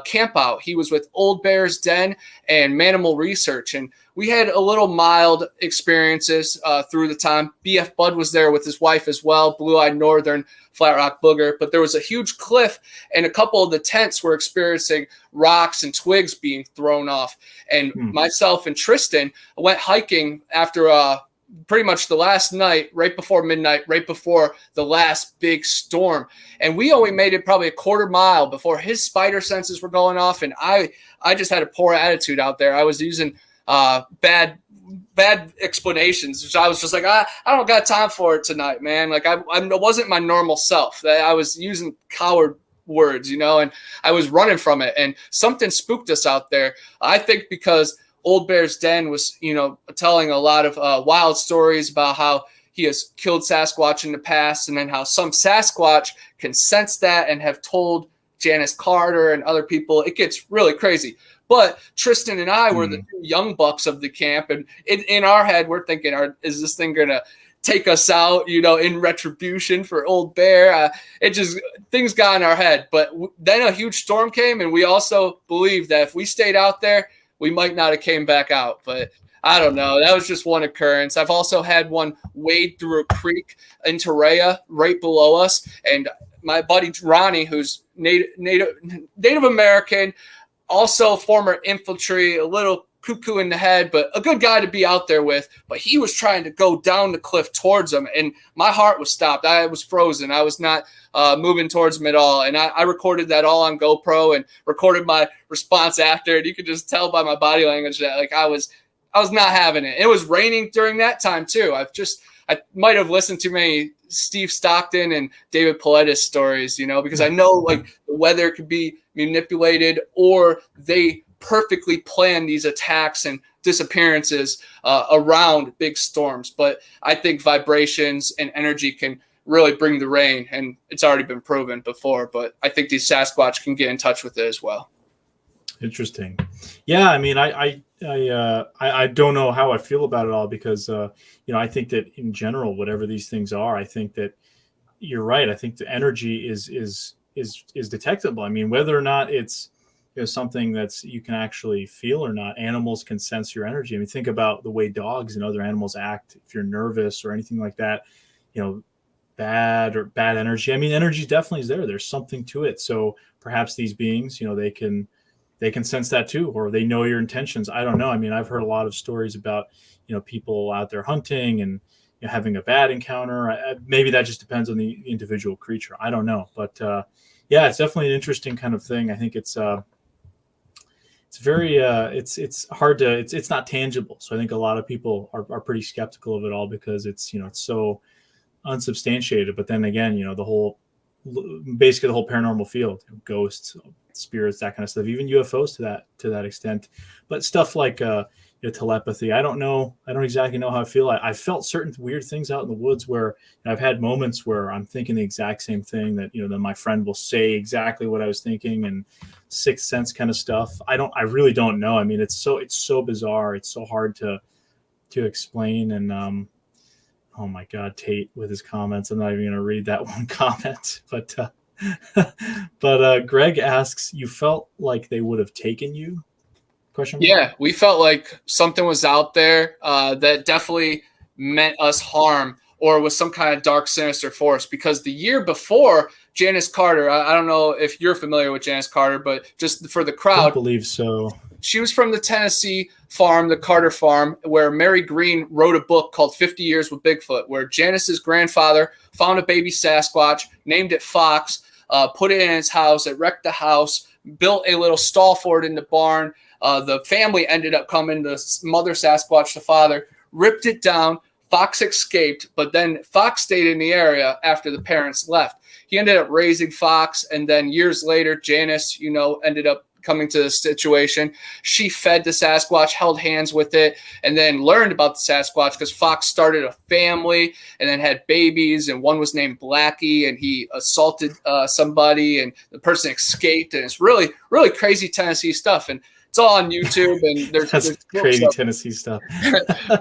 camp out, he was with Old Bear's Den and Manimal Research. And we had a little mild experiences through the time. BF Bud was there with his wife as well, Blue-Eyed Northern, Flat Rock Booger. But there was a huge cliff, and a couple of the tents were experiencing rocks and twigs being thrown off. And myself and Tristan went hiking after pretty much the last night, right before midnight, right before the last big storm. And we only made it probably a quarter mile before his spider senses were going off. And I just had a poor attitude out there. I was using bad explanations, which I was just like, I don't got time for it tonight, man. Like I wasn't my normal self. I was using coward words, and I was running from it. And something spooked us out there. I think because Old Bear's Den was, telling a lot of wild stories about how he has killed Sasquatch in the past, and then how some Sasquatch can sense that and have told Janice Carter and other people. It gets really crazy. But Tristan and I were the two young bucks of the camp, and in our head, we're thinking, is this thing going to take us out, in retribution for Old Bear? Things got in our head. But then a huge storm came, and we also believed that if we stayed out there, we might not have came back out. But I don't know. That was just one occurrence. I've also had one wade through a creek in Torreya right below us. And my buddy Ronnie, who's Native American, also former infantry, a little cuckoo in the head, but a good guy to be out there with. But he was trying to go down the cliff towards him, and my heart was stopped. I was frozen. I was not moving towards him at all. And I recorded that all on GoPro and recorded my response after. And you could just tell by my body language that like I was not having it. It was raining during that time too. I might have listened to many Steve Stockton and David Paulides stories, because I know like the weather could be manipulated, or they perfectly plan these attacks and disappearances around big storms. But I think vibrations and energy can really bring the rain, and it's already been proven before. But I think these Sasquatch can get in touch with it as well. Interesting. Yeah, I mean, I don't know how I feel about it all, because I think that in general, whatever these things are, I think that you're right. I think the energy is detectable. I mean, whether or not it's something that's you can actually feel or not, animals can sense your energy. I mean, think about the way dogs and other animals act if you're nervous or anything like that. Bad energy. I mean, energy definitely is there. There's something to it. So perhaps these beings, they can sense that too, or they know your intentions. I don't know. I mean, I've heard a lot of stories about, people out there hunting and having a bad encounter. Maybe that just depends on the individual creature. I don't know. But yeah, it's definitely an interesting kind of thing. I think it's very, it's hard to, it's not tangible. So I think a lot of people are pretty skeptical of it all, because it's so unsubstantiated. But then again, basically the whole paranormal field, ghosts, spirits, that kind of stuff, even UFOs to that extent. But stuff like telepathy, I don't exactly know how I feel. I felt certain weird things out in the woods where I've had moments where I'm thinking the exact same thing, that then my friend will say exactly what I was thinking, and sixth sense kind of stuff. I really don't know. I mean, it's so bizarre. It's so hard to explain. And oh my God, Tate with his comments. I'm not even going to read that one comment, but Greg asks, you felt like they would have taken you? Question mark? Yeah, we felt like something was out there that definitely meant us harm, or was some kind of dark, sinister force. Because the year before, Janice Carter, I don't know if you're familiar with Janice Carter, but just for the crowd, I believe so. She was from the Tennessee farm, the Carter farm, where Mary Green wrote a book called 50 Years with Bigfoot, where Janice's grandfather found a baby Sasquatch, named it Fox, put it in his house. It wrecked the house, built a little stall for it in the barn. The family ended up coming, the mother Sasquatch, the father, ripped it down. Fox escaped, but then Fox stayed in the area after the parents left. He ended up raising Fox, and then years later, Janice, ended up coming to the situation. She fed the Sasquatch, held hands with it, and then learned about the Sasquatch because Fox started a family and then had babies, and one was named Blackie, and he assaulted somebody, and the person escaped, and it's really, really crazy Tennessee stuff. And it's all on YouTube, and there's crazy Tennessee stuff.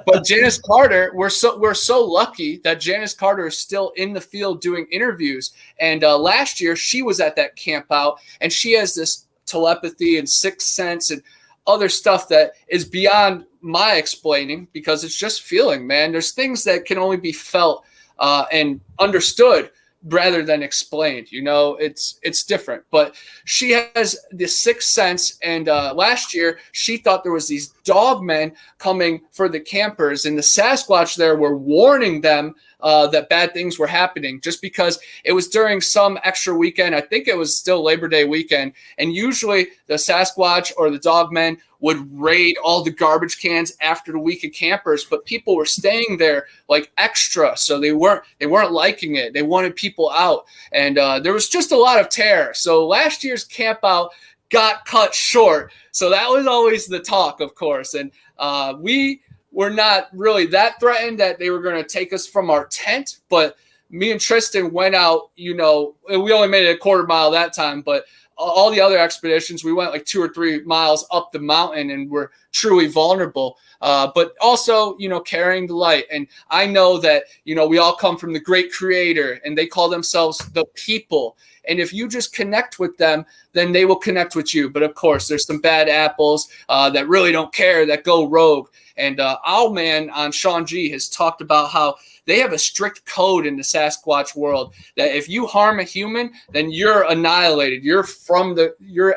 But Janice Carter, we're so lucky that Janice Carter is still in the field doing interviews. And last year she was at that camp out, and she has this telepathy and sixth sense and other stuff that is beyond my explaining, because it's just feeling, man. There's things that can only be felt and understood rather than explained. It's different. But she has the sixth sense, and last year she thought there was these dog men coming for the campers, and the Sasquatch there were warning them that bad things were happening, just because it was during some extra weekend. I think it was still Labor Day weekend, and usually the Sasquatch or the dog men would raid all the garbage cans after the week of campers, but people were staying there like extra, so they weren't liking it. They wanted people out, and there was just a lot of terror. So last year's camp out got cut short. So that was always the talk, of course, and we were not really that threatened that they were going to take us from our tent, but me and Tristan went out, we only made it a quarter mile that time, but all the other expeditions, we went like 2 or 3 miles up the mountain and were truly vulnerable. But also, carrying the light. And I know that, we all come from the great creator, and they call themselves the people. And if you just connect with them, then they will connect with you. But of course, there's some bad apples that really don't care, that go rogue. And Owlman on Sean G has talked about how they have a strict code in the Sasquatch world that if you harm a human, then you're annihilated. You're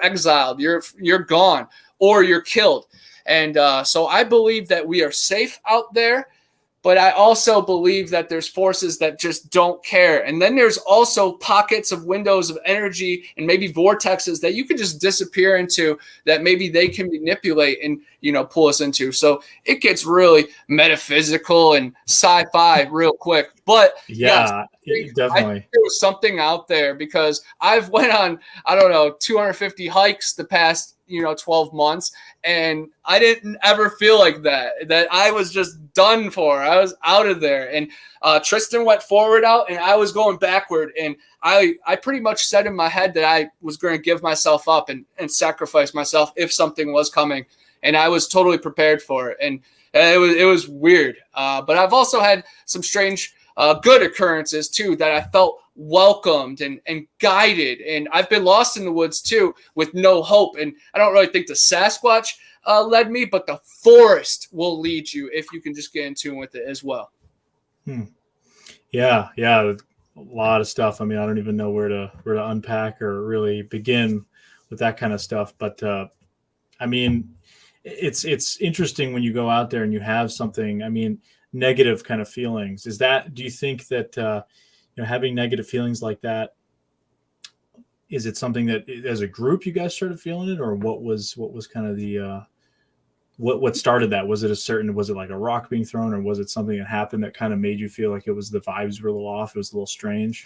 exiled. You're gone, or you're killed. And so I believe that we are safe out there. But I also believe that there's forces that just don't care. And then there's also pockets of windows of energy and maybe vortexes that you can just disappear into that maybe they can manipulate and, pull us into. So it gets really metaphysical and sci-fi real quick. But yeah, yes, definitely. I think there was something out there because I've went on, 250 hikes the past 12 months, and I didn't ever feel like that I was just done for. I was out of there, and Tristan went forward out and I was going backward, and I pretty much said in my head that I was going to give myself up and sacrifice myself if something was coming, and I was totally prepared for it, and it was weird, but I've also had some strange good occurrences too that I felt welcomed and guided, and I've been lost in the woods too with no hope, and I don't really think the Sasquatch led me, but the forest will lead you if you can just get in tune with it as well. Yeah, a lot of stuff. I mean, I don't even know where to unpack or really begin with that kind of stuff, but I mean, it's interesting when you go out there and you have something, I mean, negative kind of feelings. Do you think that having negative feelings like that, is it something that as a group you guys started feeling it, or what was kind of the what started that? Was it like a rock being thrown, or was it something that happened that kind of made you feel like the vibes were a little off, it was a little strange?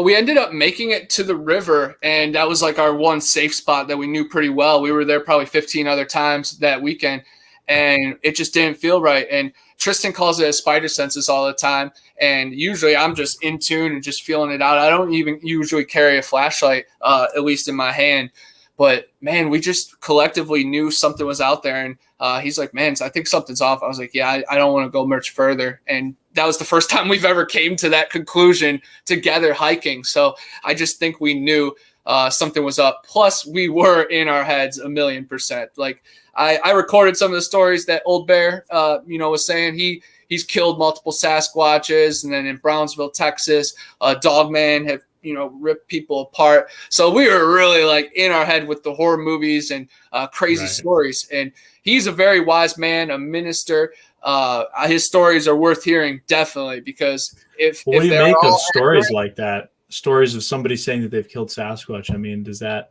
We ended up making it to the river, and that was like our one safe spot that we knew pretty well. We were there probably 15 other times that weekend, and it just didn't feel right. And Tristan calls it a spider senses all the time, and usually I'm just in tune and just feeling it out. I don't even usually carry a flashlight, at least in my hand. But, man, we just collectively knew something was out there, and he's like, man, I think something's off. I was like, yeah, I don't want to go much further. And that was the first time we've ever came to that conclusion together hiking. So I just think we knew something was up. Plus, we were in our heads 1,000,000%. Like, I recorded some of the stories that Old Bear, was saying. He's killed multiple Sasquatches, and then in Brownsville, Texas, Dogman have ripped people apart. So we were really like in our head with the horror movies and crazy stories. And he's a very wise man, a minister. His stories are worth hearing, definitely, because what do you make of stories like that? Stories of somebody saying that they've killed Sasquatch. I mean, how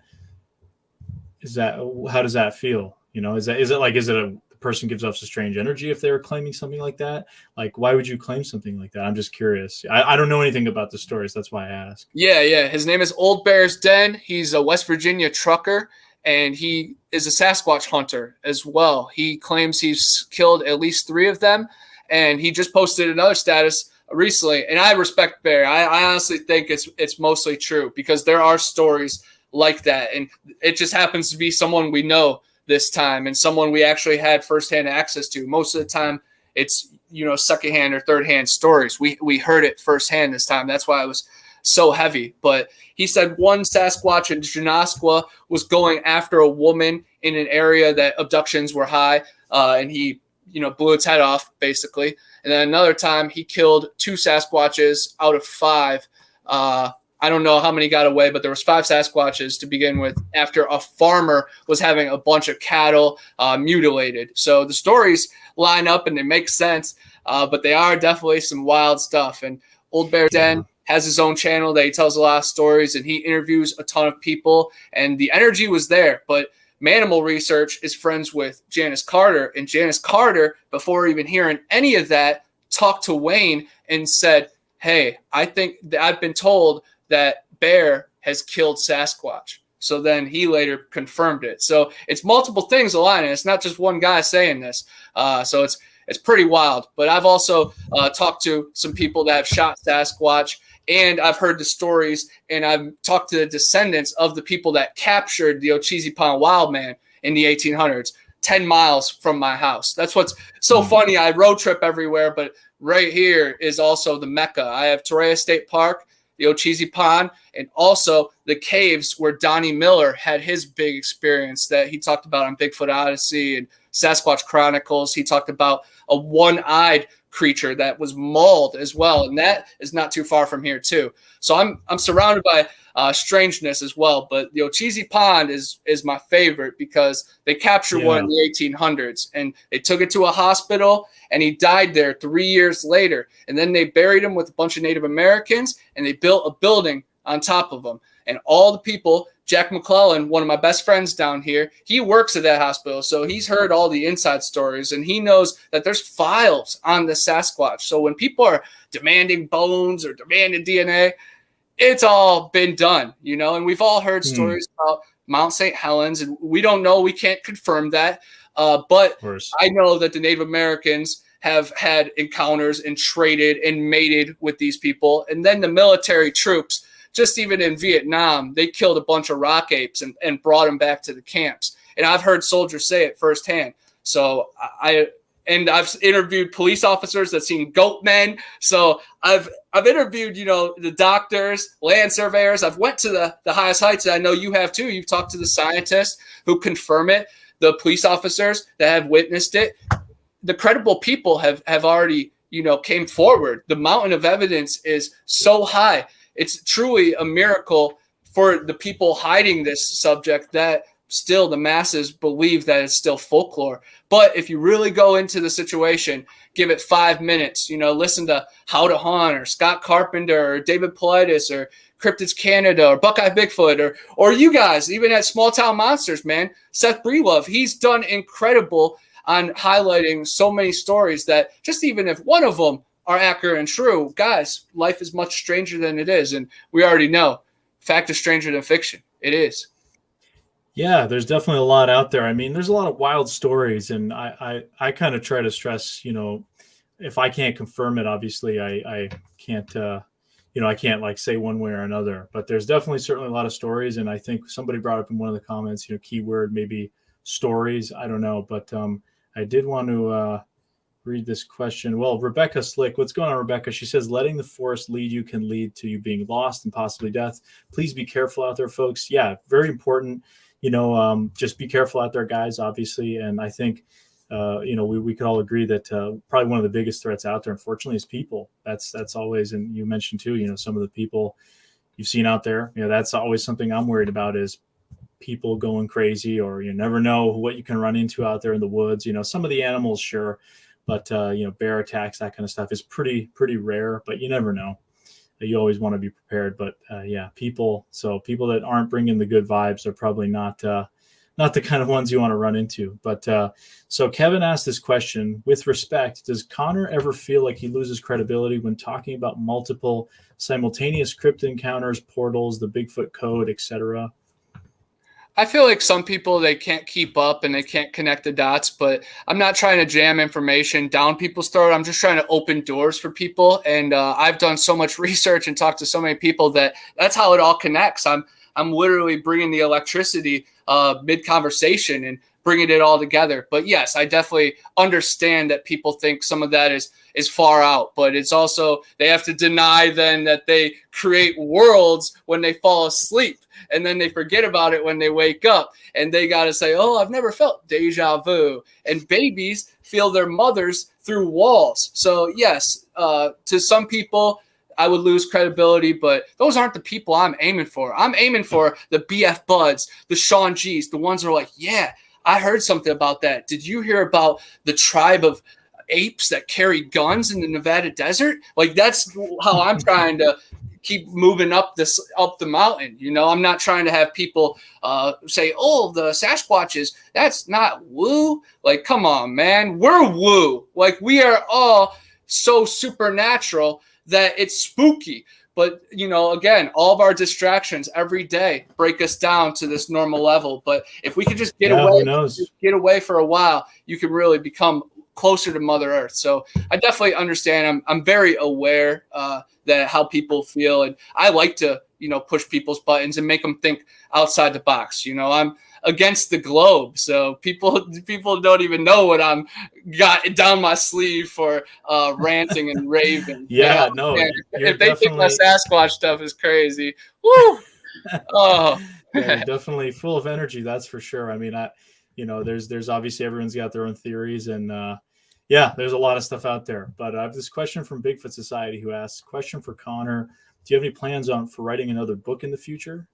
does that feel? Is it a person gives off a strange energy if they were claiming something like that? Like, why would you claim something like that? I'm just curious. I don't know anything about the stories. That's why I ask. Yeah. His name is Old Bear's Den. He's a West Virginia trucker, and he is a Sasquatch hunter as well. He claims he's killed at least 3 of them, and he just posted another status recently. And I respect Bear. I honestly think it's mostly true, because there are stories like that, and it just happens to be someone we know this time and someone we actually had firsthand access to. Most of the time it's, secondhand or thirdhand stories. We heard it firsthand this time. That's why it was so heavy. But he said one Sasquatch in Janasqua was going after a woman in an area that abductions were high, and he, blew its head off, basically. And then another time he killed 2 Sasquatches out of 5. I don't know how many got away, but there was 5 Sasquatches to begin with after a farmer was having a bunch of cattle mutilated. So the stories line up and they make sense, but they are definitely some wild stuff. And Old Bear Den has his own channel that he tells a lot of stories, and he interviews a ton of people, and the energy was there. But Manimal Research is friends with Janice Carter, and Janice Carter, before even hearing any of that, talked to Wayne and said, hey, I think that I've been told that Bear has killed Sasquatch. So then he later confirmed it. So it's multiple things aligning. It's not just one guy saying this. So it's pretty wild. But I've also talked to some people that have shot Sasquatch, and I've heard the stories, and I've talked to the descendants of the people that captured the Ocheesee Pond wild man in the 1800s, 10 miles from my house. That's what's so funny. I road trip everywhere, but right here is also the Mecca. I have Torreya State Park, the Ocheesee Pond, and also the caves where Donnie Miller had his big experience that he talked about on Bigfoot Odyssey and Sasquatch Chronicles. He talked about a one-eyed creature that was mauled as well, and that is not too far from here too. So I'm surrounded by strangeness as well. But the Ocheesee Pond is my favorite because they captured one in the 1800s, and they took it to a hospital, and he died there 3 years later. And then they buried him with a bunch of Native Americans, and they built a building on top of him. And all the people, Jack McClellan, one of my best friends down here, he works at that hospital. So he's heard all the inside stories, and he knows that there's files on the Sasquatch. So when people are demanding bones or demanding DNA, it's all been done, you know, and we've all heard stories about Mount St. Helens, and we don't know, we can't confirm that. But I know that the Native Americans have had encounters and traded and mated with these people. And then the military troops, just even in Vietnam, they killed a bunch of rock apes and brought them back to the camps. And I've heard soldiers say it firsthand. So I've interviewed police officers that seen goat men. So I've interviewed, you know, the doctors, land surveyors. I've went to the highest heights, and I know you have too. You've talked to the scientists who confirm it, the police officers that have witnessed it. The credible people have already, you know, came forward. The mountain of evidence is so high. It's truly a miracle for the people hiding this subject that still the masses believe that it's still folklore. But if you really go into the situation, give it 5 minutes, you know, listen to How to Hunt or Scott Carpenter or David Paulides or Cryptids Canada or Buckeye Bigfoot or you guys, even at Small Town Monsters, man, Seth Breelove, he's done incredible on highlighting so many stories that just even if one of them are accurate and true, guys, life is much stranger than it is. And we already know fact is stranger than fiction. It is. Yeah, there's definitely a lot out there. I mean, there's a lot of wild stories, and I kind of try to stress, you know, if I can't confirm it, obviously I can't, you know, I can't like say one way or another, but there's definitely certainly a lot of stories. And I think somebody brought up in one of the comments, you know, keyword, maybe stories. I don't know, but I did want to read this question. Well, Rebecca Slick, what's going on, Rebecca? She says, letting the forest lead you can lead to you being lost and possibly death. Please be careful out there, folks. Yeah, very important. You know, just be careful out there, guys, obviously. And I think, you know, we could all agree that probably one of the biggest threats out there, unfortunately, is people. That's always, and you mentioned too, you know, some of the people you've seen out there, you know, that's always something I'm worried about is people going crazy, or you never know what you can run into out there in the woods. You know, some of the animals, sure, but you know, bear attacks, that kind of stuff is pretty rare, but you never know. You always want to be prepared. But yeah, people that aren't bringing the good vibes are probably not the kind of ones you want to run into. But so Kevin asked this question: with respect, does Connor ever feel like he loses credibility when talking about multiple simultaneous cryptid encounters, portals, the Bigfoot code, etc.? I feel like some people, they can't keep up and they can't connect the dots, but I'm not trying to jam information down people's throat. I'm just trying to open doors for people. And I've done so much research and talked to so many people that's how it all connects. I'm literally bringing the electricity mid-conversation and bringing it all together. But yes, I definitely understand that people think some of that is far out, but it's also, they have to deny then that they create worlds when they fall asleep. And then they forget about it when they wake up, and they got to say, oh, I've never felt deja vu. And babies feel their mothers through walls. So yes, to some people, I would lose credibility, but those aren't the people I'm aiming for. I'm aiming for the BF Buds, the Sean G's, the ones that are like, yeah, I heard something about that. Did you hear about the tribe of apes that carry guns in the Nevada desert? Like, that's how I'm trying to keep moving up the mountain. You know, I'm not trying to have people say, oh, the Sasquatches, that's not woo. Like, come on, man, we're woo. Like, we are all so supernatural that it's spooky. But, you know, again, all of our distractions every day break us down to this normal level. But if we could just get away for a while, you can really become closer to Mother Earth. So I definitely understand. I'm very aware that how people feel, and I like to, you know, push people's buttons and make them think outside the box. You know, I'm against the globe, so people don't even know what I'm got down my sleeve for ranting and raving. Yeah, no, if they think my Sasquatch stuff is crazy, woo! Oh, yeah, you're definitely full of energy, that's for sure. I mean, you know, there's obviously everyone's got their own theories, and Yeah, there's a lot of stuff out there. But I have this question from Bigfoot Society who asks, question for Connor. Do you have any plans for writing another book in the future?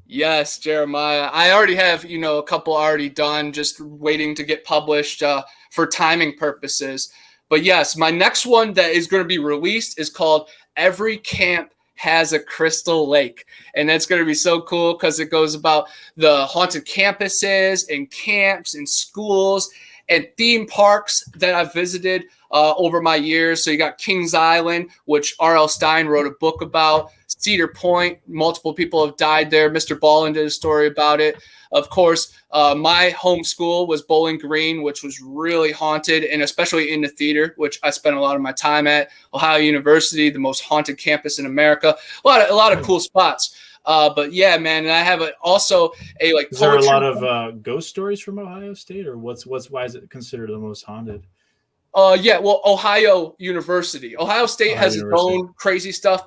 Yes, Jeremiah. I already have, a couple already done, just waiting to get published for timing purposes. But yes, my next one that is going to be released is called Every Camp Has a Crystal Lake. And that's going to be so cool because it goes about the haunted campuses and camps and schools and theme parks that I've visited over my years. So you got Kings Island, which R.L. Stine wrote a book about. Cedar Point, multiple people have died there. Mr. Ballin did a story about it. Of course, my home school was Bowling Green, which was really haunted, and especially in the theater, which I spent a lot of my time at. Ohio University, the most haunted campus in America. A lot of cool spots. But yeah, man, and I have also a like. Is there a lot of ghost stories from Ohio State, or why is it considered the most haunted? Yeah, well, Ohio University. Ohio State has its own crazy stuff.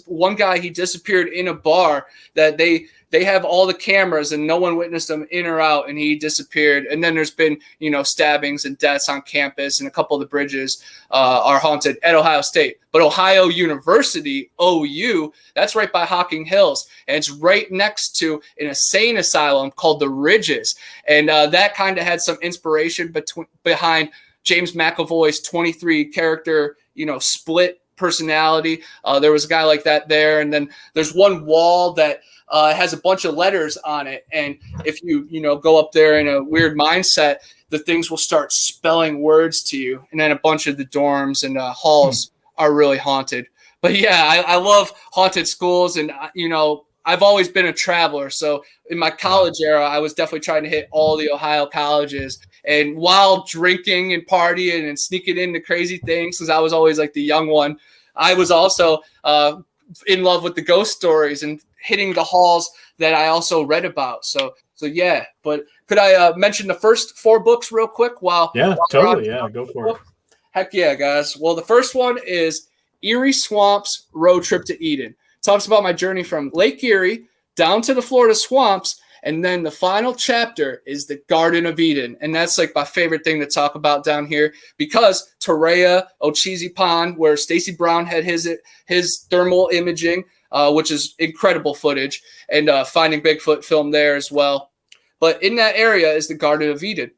One guy, he disappeared in a bar that they have all the cameras and no one witnessed him in or out, and he disappeared. And then there's been, stabbings and deaths on campus, and a couple of the bridges are haunted at Ohio State. But Ohio University, OU, that's right by Hocking Hills, and it's right next to an insane asylum called the Ridges. And that kind of had some inspiration behind James McAvoy's 23 character, split personality. There was a guy like that there. And then there's one wall that has a bunch of letters on it. And if you, go up there in a weird mindset, the things will start spelling words to you. And then a bunch of the dorms and halls are really haunted. But yeah, I love haunted schools. And, I've always been a traveler. So in my college era, I was definitely trying to hit all the Ohio colleges. And while drinking and partying and sneaking into crazy things, because I was always like the young one, I was also in love with the ghost stories and hitting the halls that I also read about. So yeah. But could I mention the first 4 books real quick? Totally. Yeah, go for it. Heck yeah, guys. Well, the first one is Erie Swamps Road Trip to Eden. It talks about my journey from Lake Erie down to the Florida swamps. And then the final chapter is the Garden of Eden. And that's like my favorite thing to talk about down here because Torreya, Ocheesee Pond, where Stacy Brown had his thermal imaging, which is incredible footage, and Finding Bigfoot filmed there as well. But in that area is the Garden of Eden.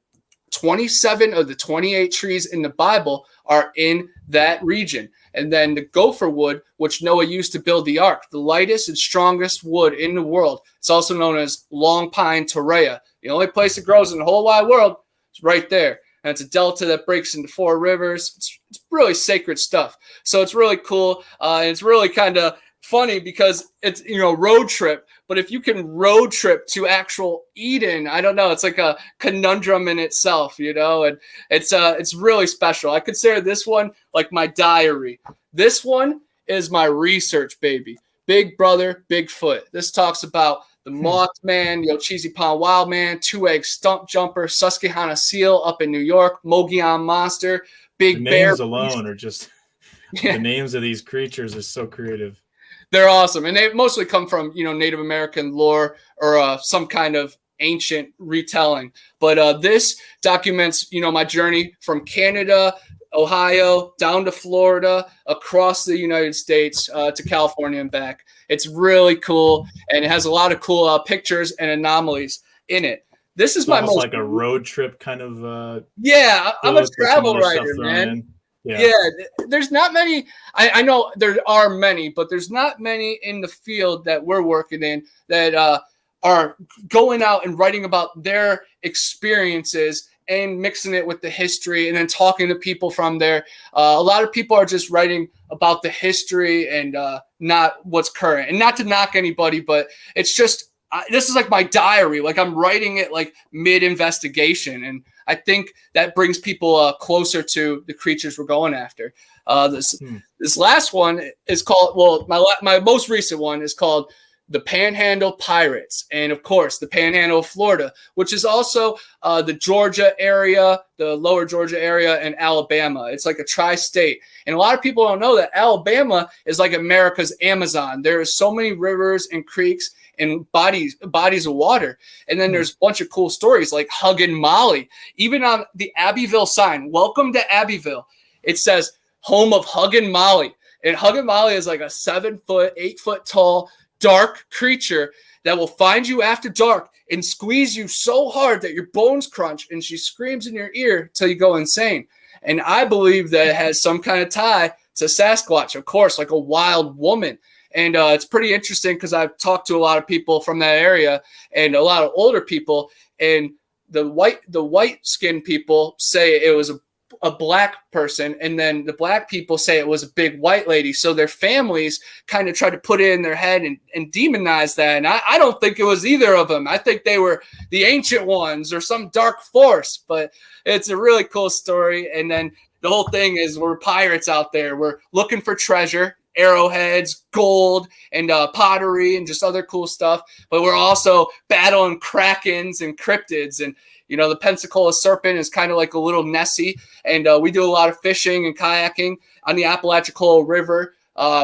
27 of the 28 trees in the Bible are in that region. And then the gopher wood, which Noah used to build the ark, the lightest and strongest wood in the world. It's also known as long pine Torreya. The only place it grows in the whole wide world is right there. And it's a delta that breaks into 4 rivers. It's really sacred stuff. So it's really cool. And it's really kind of funny because it's, road trip. But if you can road trip to actual Eden, I don't know. It's like a conundrum in itself, and it's really special. I consider this one like my diary. This one is my research baby. Big Brother, Bigfoot. This talks about the Mothman, the Ocheesee Pond Wildman, 2-egg stump jumper, Susquehanna seal up in New York, Mogollon monster, big bear. Names alone are just the names of these creatures is so creative. They're awesome. And they mostly come from, Native American lore or some kind of ancient retelling. But this documents, my journey from Canada, Ohio, down to Florida, across the United States to California and back. It's really cool. And it has a lot of cool pictures and anomalies in it. This is my most like a road trip kind of. Yeah, I'm a travel writer, man. Yeah, there's not many. I know there are many, but there's not many in the field that we're working in that are going out and writing about their experiences and mixing it with the history and then talking to people from there. A lot of people are just writing about the history and not what's current. And not to knock anybody, but it's just this is like my diary. Like I'm writing it like mid-investigation, and I think that brings people closer to the creatures we're going after. This last one is called, my most recent one is called The Panhandle Pirates. And of course, the Panhandle of Florida, which is also the Georgia area, the lower Georgia area, and Alabama. It's like a tri-state. And a lot of people don't know that Alabama is like America's Amazon. There are so many rivers and creeks in bodies of water. And then there's a bunch of cool stories like Huggin' Molly. Even on the Abbeville sign, welcome to Abbeville, it says home of Huggin' Molly. And Huggin' Molly is like a 7 foot, 8 foot tall, dark creature that will find you after dark and squeeze you so hard that your bones crunch, and she screams in your ear till you go insane. And I believe that it has some kind of tie to Sasquatch, of course, like a wild woman. And it's pretty interesting because I've talked to a lot of people from that area and a lot of older people, and the white skinned people say it was a black person, and then the black people say it was a big white lady. So their families kind of try to put it in their head and demonize that. And I don't think it was either of them. I think they were the ancient ones or some dark force, but it's a really cool story. And then the whole thing is we're pirates out there. We're looking for treasure, arrowheads, gold, and pottery, and just other cool stuff. But we're also battling krakens and cryptids. And you know, the Pensacola serpent is kind of like a little Nessie, and we do a lot of fishing and kayaking on the Apalachicola River,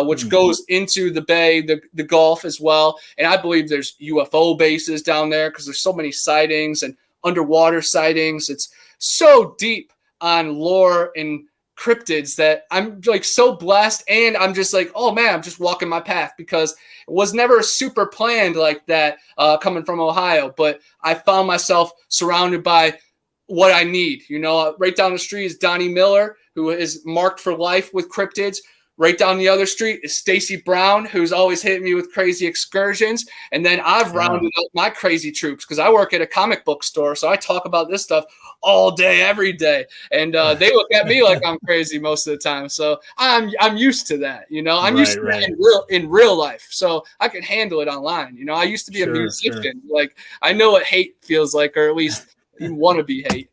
which goes into the bay, the Gulf as well. And I believe there's UFO bases down there because there's so many sightings and underwater sightings. It's so deep on lore and cryptids that I'm like so blessed, and I'm just like, oh man, I'm just walking my path because it was never super planned like that coming from Ohio, but I found myself surrounded by what I need. You know, right down the street is Donnie Miller, who is marked for life with cryptids. Right down the other street is Stacy Brown, who's always hitting me with crazy excursions. And then I've rounded up my crazy troops because I work at a comic book store. So I talk about this stuff all day, every day. And they look at me like I'm crazy most of the time. So I'm used to that. You know, I'm used to that in real life. So I can handle it online. You know, I used to be a musician. Like I know what hate feels like, or at least you want to be hate.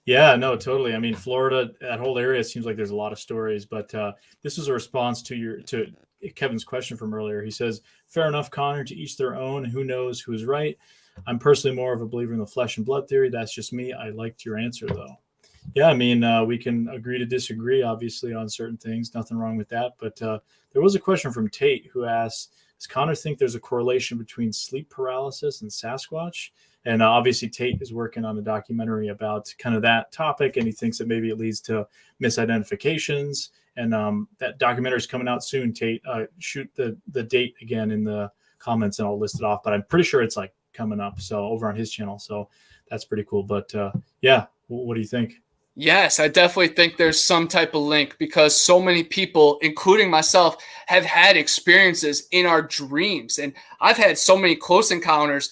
Yeah, no, totally. I mean, Florida, that whole area seems like there's a lot of stories, but this was a response to Kevin's question from earlier. He says, fair enough, Connor, to each their own. Who knows who's right? I'm personally more of a believer in the flesh and blood theory. That's just me. I liked your answer, though. Yeah, I mean, we can agree to disagree, obviously, on certain things. Nothing wrong with that. But there was a question from Tate who asks, does Connor think there's a correlation between sleep paralysis and Sasquatch? And obviously Tate is working on a documentary about kind of that topic, and he thinks that maybe it leads to misidentifications. And that documentary is coming out soon. Tate, shoot the date again in the comments, and I'll list it off. But I'm pretty sure it's like coming up, so over on his channel. So that's pretty cool. But yeah, what do you think? Yes, I definitely think there's some type of link because so many people, including myself, have had experiences in our dreams. And I've had so many close encounters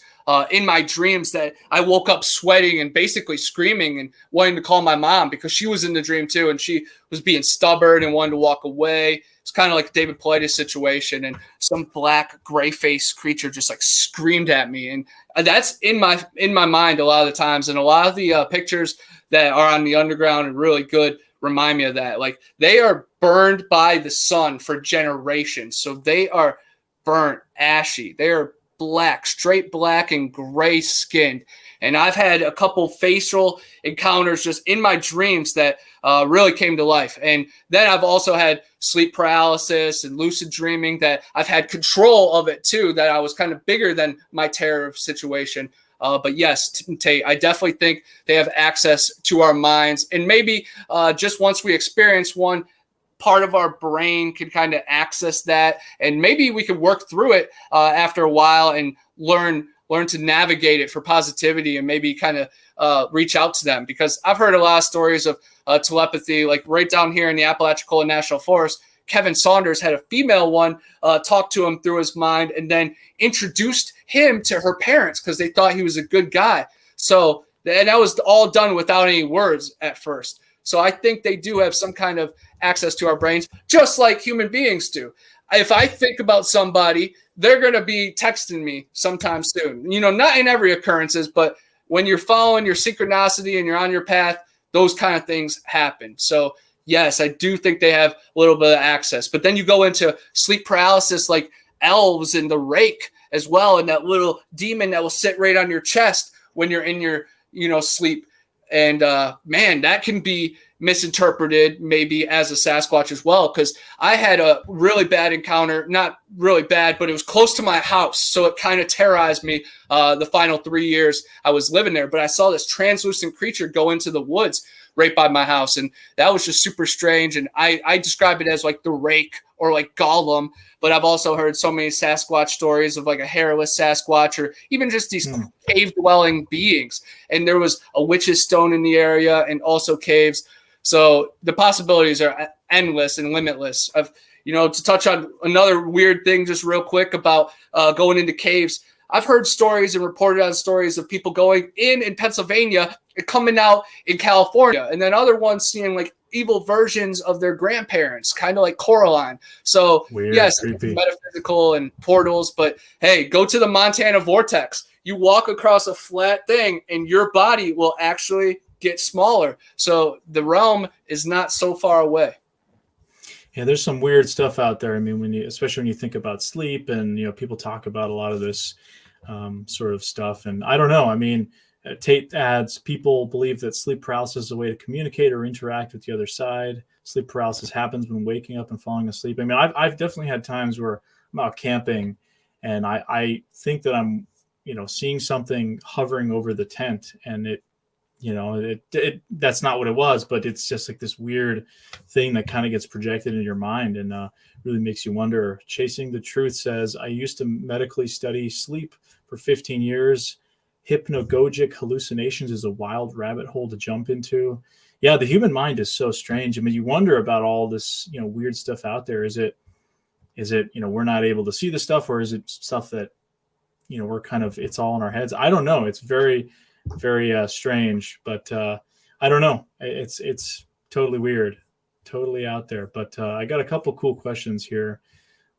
in my dreams that I woke up sweating and basically screaming and wanting to call my mom because she was in the dream too. And she was being stubborn and wanted to walk away. It's kind of like a David Paulides situation. And some black gray-faced creature just like screamed at me. And that's in my mind a lot of the times. And a lot of the pictures that are on the underground and really good remind me of that. Like they are burned by the sun for generations. So they are burnt, ashy. They are black, straight black and gray skinned. And I've had a couple facial encounters just in my dreams that really came to life. And then I've also had sleep paralysis and lucid dreaming that I've had control of it too, that I was kind of bigger than my terror situation. But yes, Tate, I definitely think they have access to our minds. And maybe just once we experience one, part of our brain can kind of access that. And maybe we could work through it after a while and learn to navigate it for positivity and maybe kind of reach out to them. Because I've heard a lot of stories of telepathy, like right down here in the Apalachicola National Forest. Kevin Saunders had a female one talk to him through his mind and then introduced him to her parents because they thought he was a good guy. So, and that was all done without any words at first. So I think they do have some kind of access to our brains, just like human beings do. If I think about somebody, they're going to be texting me sometime soon. You know, not in every occurrences, but when you're following your synchronicity and you're on your path, those kind of things happen. So yes, I do think they have a little bit of access. But then you go into sleep paralysis like elves and the rake as well, and that little demon that will sit right on your chest when you're in your, sleep. And man, that can be misinterpreted maybe as a Sasquatch as well, because I had a really bad encounter, not really bad, but it was close to my house. So it kind of terrorized me the final 3 years I was living there. But I saw this translucent creature go into the woods right by my house. And that was just super strange. And I describe it as like the Rake or like Gollum. But I've also heard so many Sasquatch stories of like a hairless Sasquatch or even just these cave-dwelling beings. And there was a witch's stone in the area and also caves. So the possibilities are endless and limitless. To touch on another weird thing just real quick about going into caves, I've heard stories and reported on stories of people going in Pennsylvania and coming out in California, and then other ones seeing like evil versions of their grandparents, kind of like Coraline. So weird, yes, creepy. Metaphysical and portals, but hey, go to the Montana vortex. You walk across a flat thing and your body will actually get smaller. So the realm is not so far away. Yeah, there's some weird stuff out there. I mean, especially when you think about sleep, and people talk about a lot of this sort of stuff. And I don't know. I mean, Tate adds, people believe that sleep paralysis is a way to communicate or interact with the other side. Sleep paralysis happens when waking up and falling asleep. I mean, I've definitely had times where I'm out camping, and I think that I'm seeing something hovering over the tent, and it that's not what it was, but it's just like this weird thing that kind of gets projected in your mind and really makes you wonder. Chasing the Truth says, I used to medically study sleep for 15 years. Hypnagogic hallucinations is a wild rabbit hole to jump into. Yeah, the human mind is so strange. I mean, you wonder about all this, weird stuff out there. Is it, we're not able to see the stuff, or is it stuff that, we're kind of, it's all in our heads? I don't know. It's very, very strange, but I don't know. It's totally weird, totally out there. But I got a couple cool questions here.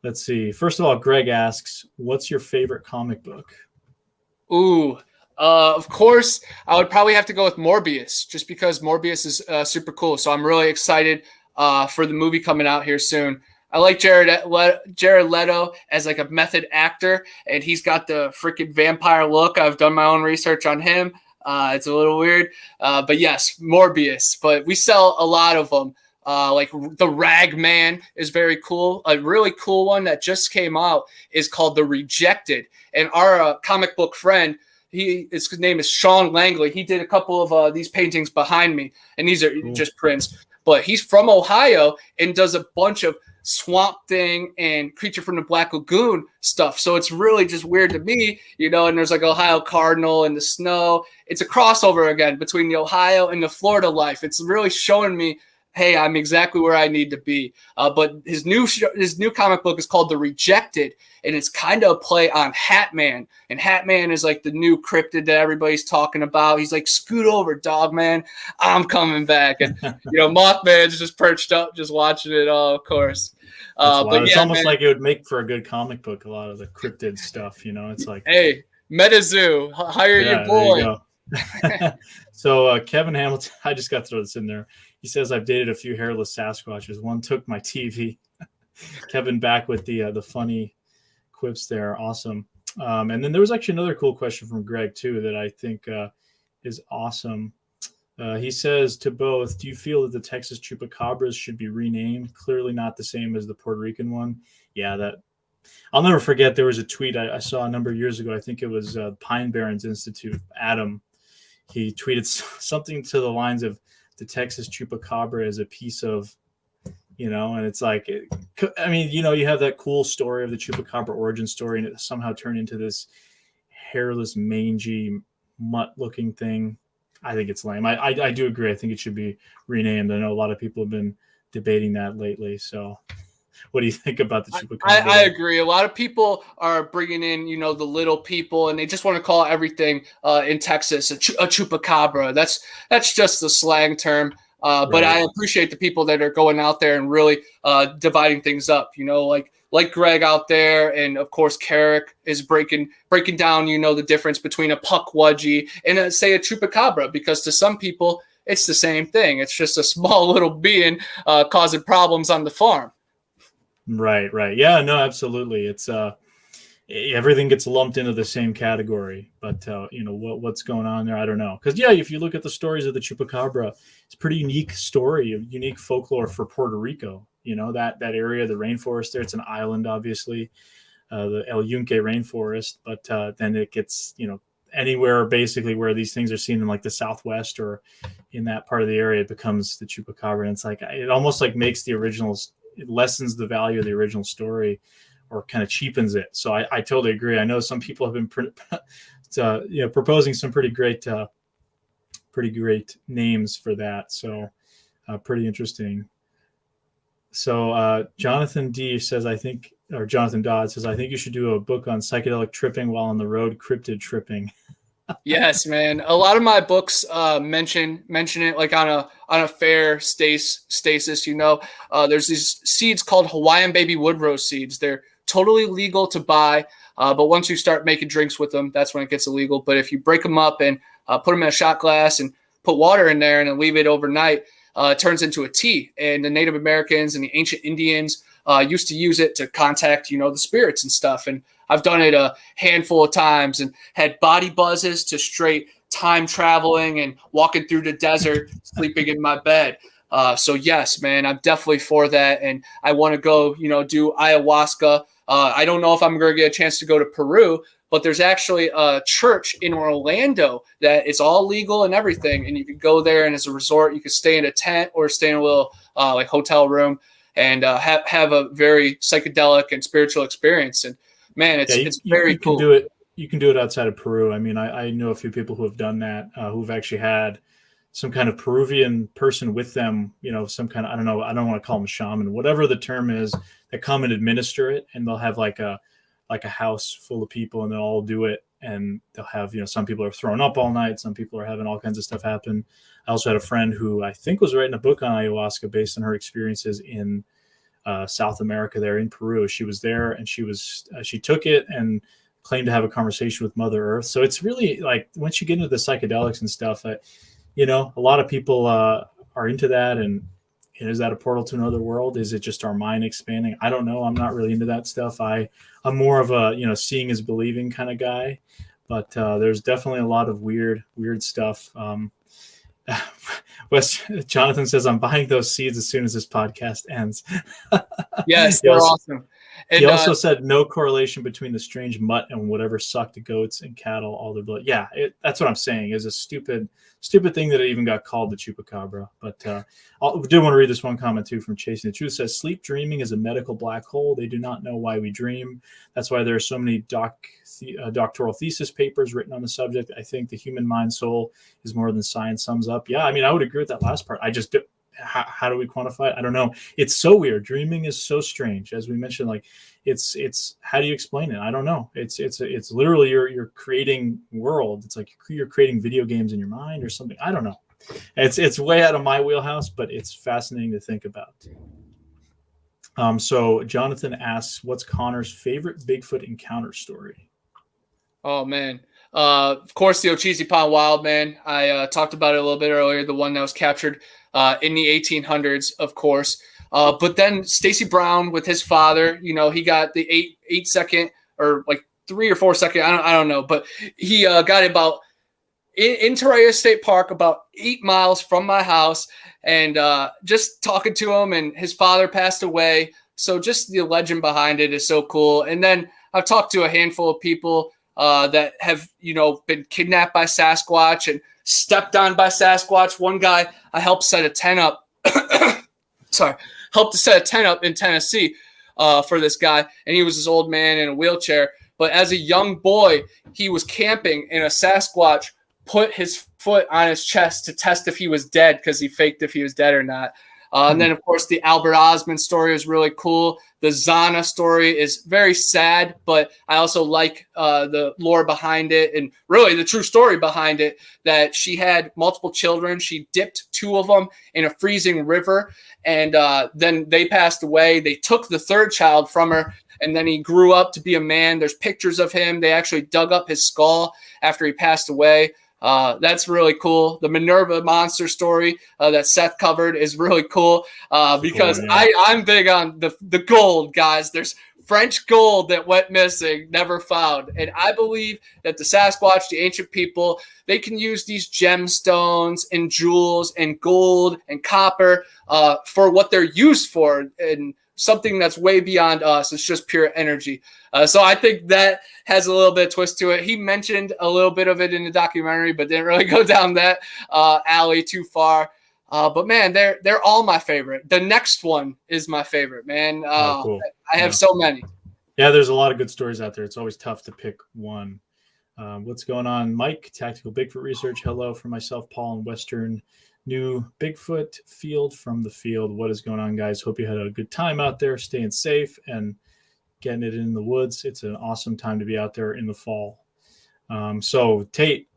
Let's see. First of all, Greg asks, what's your favorite comic book? Ooh, of course, I would probably have to go with Morbius, just because Morbius is super cool. So I'm really excited for the movie coming out here soon. I like Jared Leto as like a method actor, and he's got the freaking vampire look. I've done my own research on him. It's a little weird, but yes, Morbius. But we sell a lot of them. Like the Rag Man is very cool. A really cool one that just came out is called The Rejected. And our comic book friend, his name is Sean Langley. He did a couple of these paintings behind me, and these are just prints. But he's from Ohio and does a bunch of Swamp Thing and Creature from the Black Lagoon stuff. So it's really just weird to me, and there's like Ohio Cardinal and the snow. It's a crossover again between the Ohio and the Florida life. It's really showing me, hey, I'm exactly where I need to be. But his new comic book is called The Rejected, and it's kind of a play on Hat Man. And Hat Man is like the new cryptid that everybody's talking about. He's like, scoot over, dog man. I'm coming back. And, Mothman's just perched up, just watching it all, of course. But it's almost like it would make for a good comic book, a lot of the cryptid stuff, It's like, hey, MetaZoo, hire your boy. There you go. So Kevin Hamilton, I just got to throw this in there. He says, I've dated a few hairless Sasquatches. One took my TV. Kevin back with the funny quips there. Awesome. And then there was actually another cool question from Greg, too, that I think is awesome. He says to both, do you feel that the Texas chupacabras should be renamed? Clearly not the same as the Puerto Rican one. Yeah, I'll never forget. There was a tweet I saw a number of years ago. I think it was Pine Barrens Institute. Adam, he tweeted something to the lines of, the Texas chupacabra is a piece of, and it's like, you have that cool story of the chupacabra origin story, and it somehow turned into this hairless, mangy, mutt-looking thing. I think it's lame. I do agree. I think it should be renamed. I know a lot of people have been debating that lately. So what do you think about the chupacabra? I agree. A lot of people are bringing in, the little people, and they just want to call everything in Texas a chupacabra. That's just the slang term. But I appreciate the people that are going out there and really dividing things up, like Greg out there. And of course, Carrick is breaking down, the difference between a puckwudgie and say a chupacabra, because to some people, it's the same thing. It's just a small little being causing problems on the farm. Right. Yeah, no, absolutely. It's everything gets lumped into the same category. But what's going on there, I don't know. Because if you look at the stories of the chupacabra, it's a pretty unique story, a unique folklore for Puerto Rico. That area, the rainforest there, it's an island, obviously, the El Yunque rainforest. But then it gets anywhere basically where these things are seen in like the Southwest or in that part of the area, it becomes the chupacabra. And it's like, it almost like makes the originals, it lessens the value of the original story or kind of cheapens it. So I totally agree. I know some people have been proposing some pretty great names for that. So pretty interesting. So Jonathan D says, Jonathan Dodd says, I think you should do a book on psychedelic tripping while on the road, cryptid tripping. Yes, man. A lot of my books mention it like on a fair stasis. There's these seeds called Hawaiian baby wood rose seeds. They're totally legal to buy, but once you start making drinks with them, that's when it gets illegal. But if you break them up and put them in a shot glass and put water in there and then leave it overnight, it turns into a tea. And the Native Americans and the ancient Indians used to use it to contact, the spirits and stuff. And I've done it a handful of times and had body buzzes to straight time traveling and walking through the desert, sleeping in my bed. So yes, man, I'm definitely for that. And I want to go, do ayahuasca. I don't know if I'm going to get a chance to go to Peru, but there's actually a church in Orlando that is all legal and everything. And you can go there, and as a resort, you can stay in a tent or stay in a little like hotel room and have a very psychedelic and spiritual experience. And man, it's very cool. You can do it outside of Peru. I mean, I know a few people who have done that, who've actually had some kind of Peruvian person with them, some kind of, I don't know, I don't want to call them a shaman, whatever the term is, that come and administer it. And they'll have like a house full of people, and they'll all do it. And they'll have, some people are throwing up all night. Some people are having all kinds of stuff happen. I also had a friend who I think was writing a book on ayahuasca based on her experiences in South America there in Peru. She was there, and she took it and claimed to have a conversation with Mother Earth. So it's really like, once you get into the psychedelics and stuff, a lot of people are into that. And is that a portal to another world? Is it just our mind expanding? I don't know. I'm not really into that stuff. I'm more of a, seeing is believing kind of guy, but there's definitely a lot of weird stuff. Jonathan says, I'm buying those seeds as soon as this podcast ends. Yes, they're awesome. And he also said no correlation between the strange mutt and whatever sucked goats and cattle, all their blood. Yeah, that's what I'm saying, is a stupid thing that it even got called the chupacabra. But I do want to read this one comment too from Chasing the Truth. It says, sleep dreaming is a medical black hole. They do not know why we dream. That's why there are so many doctoral thesis papers written on the subject. I think the human mind soul is more than science sums up. Yeah, I mean, I would agree with that last part. I just do. How do we quantify it? I don't know. It's so weird. Dreaming is so strange. As we mentioned, like it's how do you explain it? I don't know. It's literally you're creating world. It's like you're creating video games in your mind or something. I don't know. It's way out of my wheelhouse, but it's fascinating to think about. So Jonathan asks, what's Connor's favorite Bigfoot encounter story? Oh man. Of course, the Ocheesee Pond Wild Man. I talked about it a little bit earlier, the one that was captured in the 1800s, of course. But then Stacy Brown with his father, he got the 8 second or like 3 or 4 second, I don't know, but he got about in Torreya State Park, about 8 miles from my house, and just talking to him, and his father passed away. So just the legend behind it is so cool. And then I've talked to a handful of people that have, been kidnapped by Sasquatch and stepped on by Sasquatch. One guy, I helped set a tent up. Helped to set a tent up in Tennessee for this guy. And he was this old man in a wheelchair. But as a young boy, he was camping, and a Sasquatch put his foot on his chest to test if he was dead, because he faked if he was dead or not. And then, of course, the Albert Osmond story is really cool. The Zana story is very sad, but I also like the lore behind it, and really the true story behind it, that she had multiple children. She dipped 2 of them in a freezing river, and then they passed away. They took the 3rd child from her, and then he grew up to be a man. There's pictures of him. They actually dug up his skull after he passed away. That's really cool. The Minerva monster story that Seth covered is really cool because I'm big on the gold, guys. There's French gold that went missing, never found. And I believe that the Sasquatch, the ancient people, they can use these gemstones and jewels and gold and copper for what they're used for, and something that's way beyond us. It's just pure energy. So I think that has a little bit of twist to it. He mentioned a little bit of it in the documentary, but didn't really go down that alley too far. But man, they're all my favorite. The next one is my favorite, man. Cool. I have so many. Yeah, there's a lot of good stories out there. It's always tough to pick one. What's going on, Mike? Tactical Bigfoot Research. Hello from myself, Paul, and Western New Bigfoot Field from the field. What is going on, guys? Hope you had a good time out there, staying safe and getting it in the woods. It's an awesome time to be out there in the fall. So Tate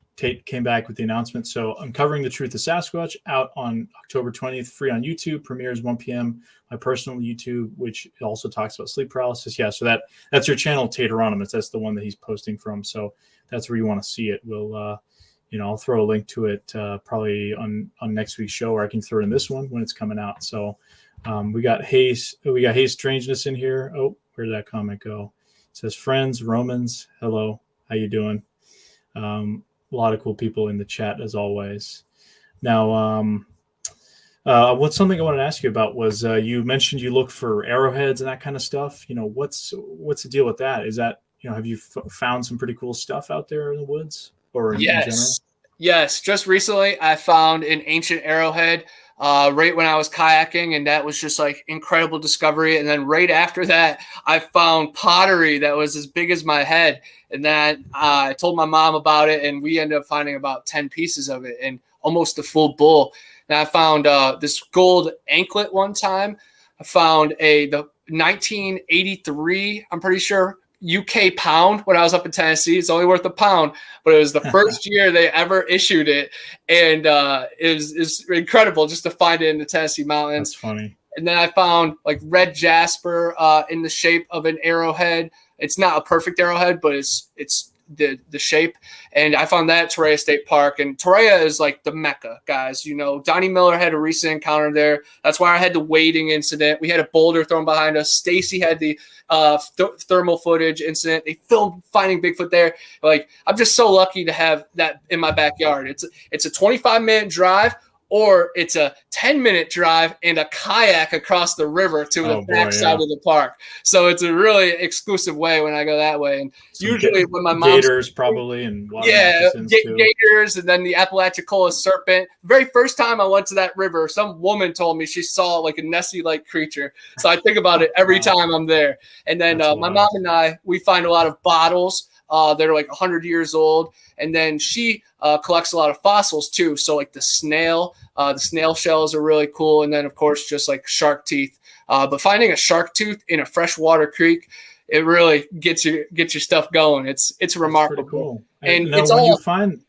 came back with the announcement. So Uncovering the Truth of Sasquatch out on October 20th, free on YouTube, premieres 1 p.m. My personal YouTube, which also talks about sleep paralysis. Yeah, so that's your channel, Tate Hieronymus. That's the one that he's posting from. So that's where you want to see it. We'll I'll throw a link to it probably on next week's show, or I can throw it in this one when it's coming out. So we got Hayes Strangeness in here. Oh, where did that comment go? It says, friends, Romans, hello, how you doing? A lot of cool people in the chat as always. Now, what's something I wanted to ask you about was you mentioned you look for arrowheads and that kind of stuff. What's the deal with that? Is that, have you found some pretty cool stuff out there in the woods? Or in general? Yes. Just recently, I found an ancient arrowhead right when I was kayaking, and that was just like incredible discovery. And then right after that, I found pottery that was as big as my head, and then I told my mom about it, and we ended up finding about 10 pieces of it and almost a full bull. And I found this gold anklet one time. I found the 1983, I'm pretty sure, UK pound when I was up in Tennessee. It's only worth £1, but it was the first year they ever issued it. And it's incredible just to find it in the Tennessee mountains. That's funny. And then I found like red jasper in the shape of an arrowhead. It's not a perfect arrowhead, but it's the shape. And I found that at Torreya State Park. And Torreya is like the Mecca, guys. Donnie Miller had a recent encounter there. That's why I had the wading incident. We had a boulder thrown behind us. Stacy had the thermal footage incident. They filmed finding Bigfoot there. Like, I'm just so lucky to have that in my backyard. It's a 25-minute drive, or it's a 10-minute drive and a kayak across the river to the backside of the park. So it's a really exclusive way when I go that way. And some usually when my mom gators probably and water gators, and then the Apalachicola serpent. Very first time I went to that river, some woman told me she saw like a Nessie-like creature. So I think about it every time I'm there. And then my mom and I, we find a lot of bottles. They're like 100 years old. And then she collects a lot of fossils too. So like the snail shells are really cool. And then of course, just like shark teeth. But finding a shark tooth in a freshwater creek, it really gets your stuff going. It's remarkable. Cool. And now, it's when all. you find.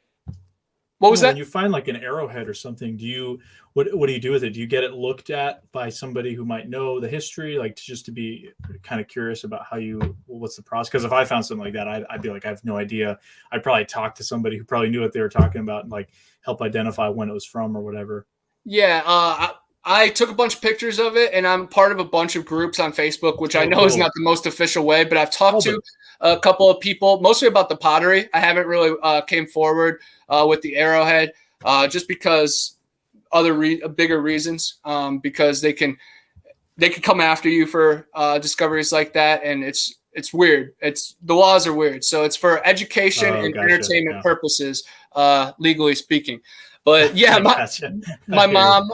What was that? When you find like an arrowhead or something, what do you do with it? Do you get it looked at by somebody who might know the history, like just to be kind of curious about what's the process? Because if I found something like that, I'd be like, I have no idea. I'd probably talk to somebody who probably knew what they were talking about and like help identify when it was from or whatever. Yeah. I took a bunch of pictures of it, and I'm part of a bunch of groups on Facebook, which I know is not the most official way, but I've talked to a couple of people, mostly about the pottery. I haven't really came forward with the arrowhead just because bigger reasons, because they can come after you for discoveries like that, and it's weird. The laws are weird, so it's for education and entertainment purposes, legally speaking. But yeah, my mom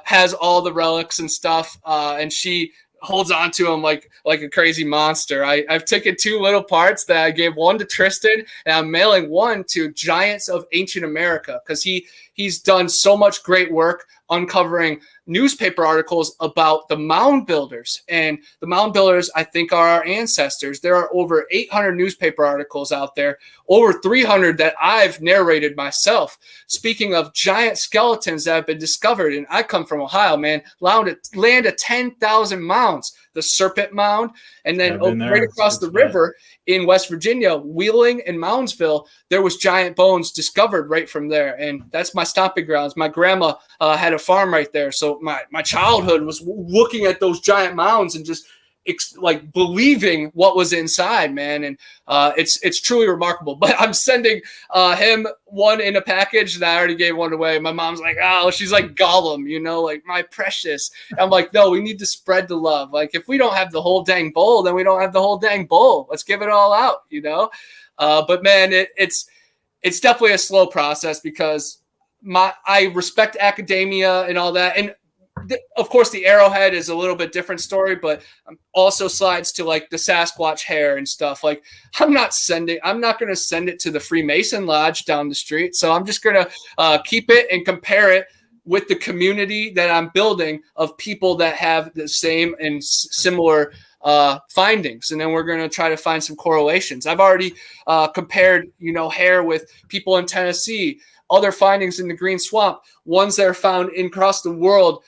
has all the relics and stuff, and she holds on to them like a crazy monster. I've taken 2 little parts that I gave one to Tristan, and I'm mailing one to Giants of Ancient America, because he's done so much great work uncovering newspaper articles about the mound builders. And the mound builders, I think, are our ancestors. There are over 800 newspaper articles out there, over 300 that I've narrated myself. Speaking of giant skeletons that have been discovered, and I come from Ohio, man, land of 10,000 mounds. The Serpent Mound, and then right across the river in West Virginia, Wheeling and Moundsville, there was giant bones discovered right from there, and that's my stomping grounds. My grandma had a farm right there, so my childhood was looking at those giant mounds and just like believing what was inside, man. And it's truly remarkable. But I'm sending him one in a package that I already gave one away. My mom's like, oh, she's like Gollum, you know, like my precious. I'm like, no, we need to spread the love. Like if we don't have the whole dang bowl, then we don't have the whole dang bowl. Let's give it all out, you know. But man, it's definitely a slow process because I respect academia and all that. And of course, the arrowhead is a little bit different story, but also slides to like the Sasquatch hair and stuff. Like I'm not going to send it to the Freemason Lodge down the street. So I'm just going to keep it and compare it with the community that I'm building of people that have the same and similar findings. And then we're going to try to find some correlations. I've already compared, hair with people in Tennessee, other findings in the Green Swamp, ones that are found across the world